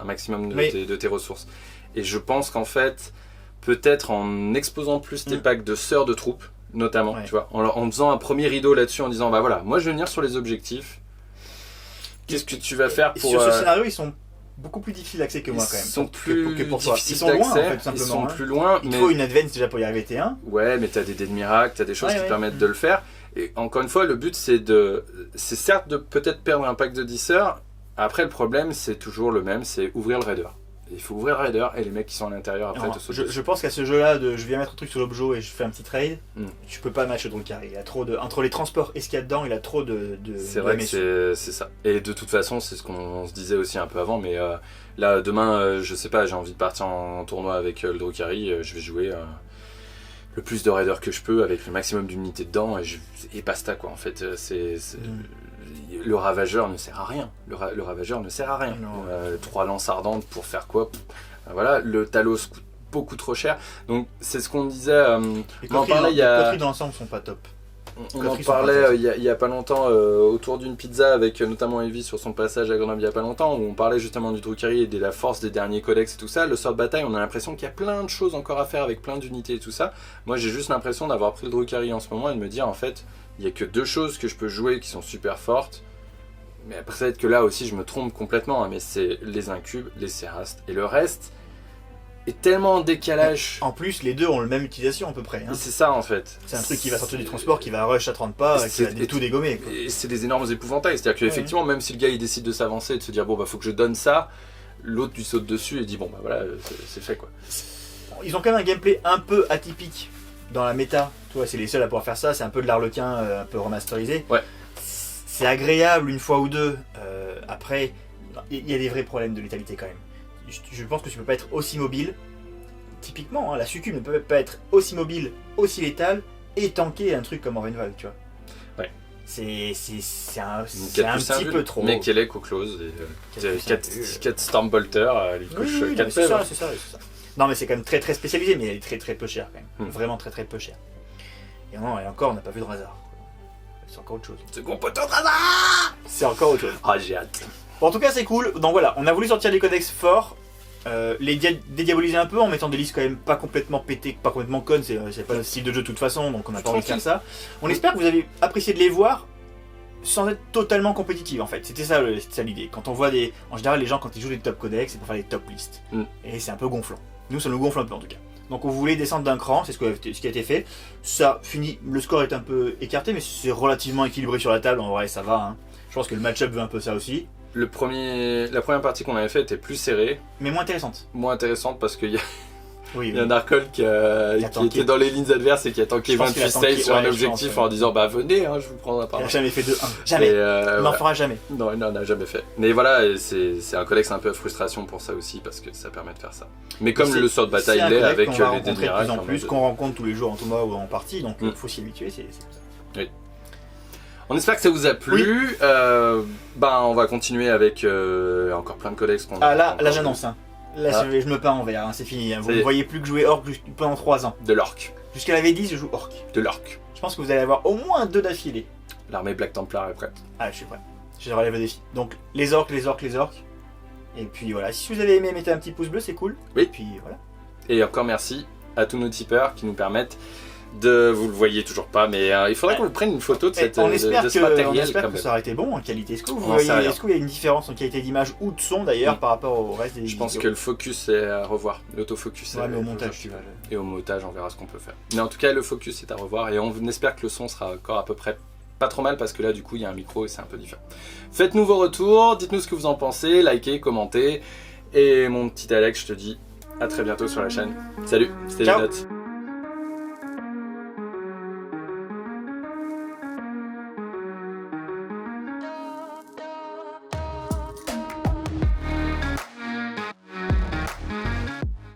un maximum de tes ressources. Et je pense qu'en fait, peut-être en exposant plus tes packs de sœurs de troupes, notamment, tu vois, en faisant un premier rideau là-dessus, en disant, bah voilà, moi je vais venir sur les objectifs. Qu'est-ce que tu vas faire pour... Sur ce scénario, ils sont beaucoup plus difficiles d'accès que moi quand même. Ils sont plus que pour toi. difficiles Ils sont loin en d'accès, fait, tout simplement. ils sont plus loin. Il faut une advance déjà pour y arriver T1. Ouais, mais t'as des dés de miracle, t'as des choses qui te permettent de le faire. Et encore une fois, le but c'est certes de peut-être perdre un pack de 10 sœurs. Après, le problème c'est toujours le même, c'est ouvrir le raider. Il faut ouvrir le raider et les mecs qui sont à l'intérieur après te sautent. Je pense qu'à ce jeu-là, je viens mettre un truc sur l'objo et je fais un petit trade. Tu peux pas match Drukhari. Il y a trop de entre les transports et ce qu'il y a dedans, il a trop de. C'est vrai que c'est ça. Et de toute façon, c'est ce qu'on se disait aussi un peu avant, mais là demain, je sais pas, j'ai envie de partir en tournoi avec le Drukhari. Je vais jouer le plus de raiders que je peux avec le maximum d'unités dedans et basta quoi. En fait, le ravageur ne sert à rien. Le ravageur ne sert à rien. 3 lances ardentes pour faire quoi? Voilà, le Talos coûte beaucoup trop cher. Donc c'est ce qu'on disait. Les coteries dans l'ensemble sont pas top. On en parlait il y a pas longtemps autour d'une pizza avec notamment Evie sur son passage à Grenoble il y a pas longtemps, où on parlait justement du Drukhari et de la force des derniers codex et tout ça. Le sort de bataille, on a l'impression qu'il y a plein de choses encore à faire avec plein d'unités et tout ça. Moi j'ai juste l'impression d'avoir pris le Drukhari en ce moment et de me dire en fait il y a que 2 choses que je peux jouer qui sont super fortes. Mais peut-être que là aussi je me trompe complètement, hein, mais c'est les incubes, les Cérastes et le reste est tellement en décalage. En plus, les deux ont la même utilisation à peu près. Hein. C'est ça en fait. C'est un truc qui va sortir du transport, qui va rush à 30 pas, qui va tout dégommer. Quoi. Et c'est des énormes épouvantails. C'est-à-dire qu'effectivement, même si le gars il décide de s'avancer et de se dire bon bah faut que je donne ça, l'autre lui saute dessus et dit bon bah voilà, c'est fait quoi. Ils ont quand même un gameplay un peu atypique dans la méta. Tu vois, c'est les seuls à pouvoir faire ça. C'est un peu de l'Arlequin un peu remasterisé. Ouais. C'est agréable une fois ou deux. Après, il y a des vrais problèmes de létalité quand même. Je pense que tu peux pas être aussi mobile. Typiquement, hein, la succube ne peut pas être aussi mobile, aussi létale et tanker un truc comme Orvenval, tu vois. Ouais. C'est un petit peu trop. Mais quel est co-close 4 Stormbolter, les couches 4 c'est ça. Non mais c'est quand même très très spécialisé, mais elle est très très peu chère quand même. Vraiment très très peu chère. Et encore, on n'a pas vu de Razar. C'est encore autre chose. Second poteau de Razar. C'est encore autre chose. Ah j'ai hâte. Bon, en tout cas c'est cool. Donc voilà, on a voulu sortir des codex forts. Les dédiaboliser un peu en mettant des listes quand même pas complètement pétées, pas complètement connes, c'est pas le style de jeu de toute façon, donc on n'a pas envie de faire ça. On espère que vous avez apprécié de les voir sans être totalement compétitif en fait. C'était ça l'idée. Quand on voit en général les gens quand ils jouent des top codex, c'est pour faire des top listes. Et c'est un peu gonflant. Nous ça nous gonfle un peu en tout cas. Donc on voulait descendre d'un cran, c'est ce qui a été fait. Ça finit, le score est un peu écarté, mais c'est relativement équilibré sur la table, en vrai ça va. Hein. Je pense que le match-up veut un peu ça aussi. La première partie qu'on avait fait était plus serrée. Mais moins intéressante. Moins intéressante parce qu'il y a, il y a un Darkhold qui était dans les lignes adverses et qui a tanké 28 stages sur un objectif en disant bah venez, hein, je vous prends un par. Il n'a jamais fait 2-1. Jamais. Il n'en fera jamais. Non, il n'en a jamais fait. Mais voilà, c'est un codex un peu à frustration pour ça aussi parce que ça permet de faire ça. Mais comme le sort de bataille l'est avec les dés de miracle. De plus en plus, qu'on rencontre tous les jours en tournoi ou en partie, donc il faut s'y habituer, c'est ça. Oui. On espère que ça vous a plu. Oui. On va continuer avec encore plein de codex qu'on a. Ah là j'annonce. Hein. Là je me peins en vert, hein, c'est fini. Hein. Vous ne voyez plus que jouer orc pendant 3 ans. De l'orc. Jusqu'à la V10 je joue orc. De l'orc. Je pense que vous allez avoir au moins 2 d'affilée. L'armée Black Templar est prête. Ah je suis prêt. Je relève le défi. Donc les orcs. Et puis voilà, si vous avez aimé, mettez un petit pouce bleu, c'est cool. Oui. Et puis voilà. Et encore merci à tous nos tipeurs qui nous permettent vous le voyez toujours pas, mais il faudrait qu'on vous prenne une photo de ce matériel. On espère que ça aurait été bon en qualité. Est-ce qu'il y a une différence en qualité d'image ou de son d'ailleurs par rapport au reste des vidéos? Je pense que le focus est à revoir, l'autofocus. Ouais, mais au montage tu vas. Et au montage on verra ce qu'on peut faire. Mais en tout cas le focus est à revoir et on espère que le son sera encore à peu près pas trop mal parce que là du coup il y a un micro et c'est un peu différent. Faites-nous vos retours, dites-nous ce que vous en pensez, likez, commentez. Et mon petit Alex, je te dis à très bientôt sur la chaîne. Salut, c'était les notes.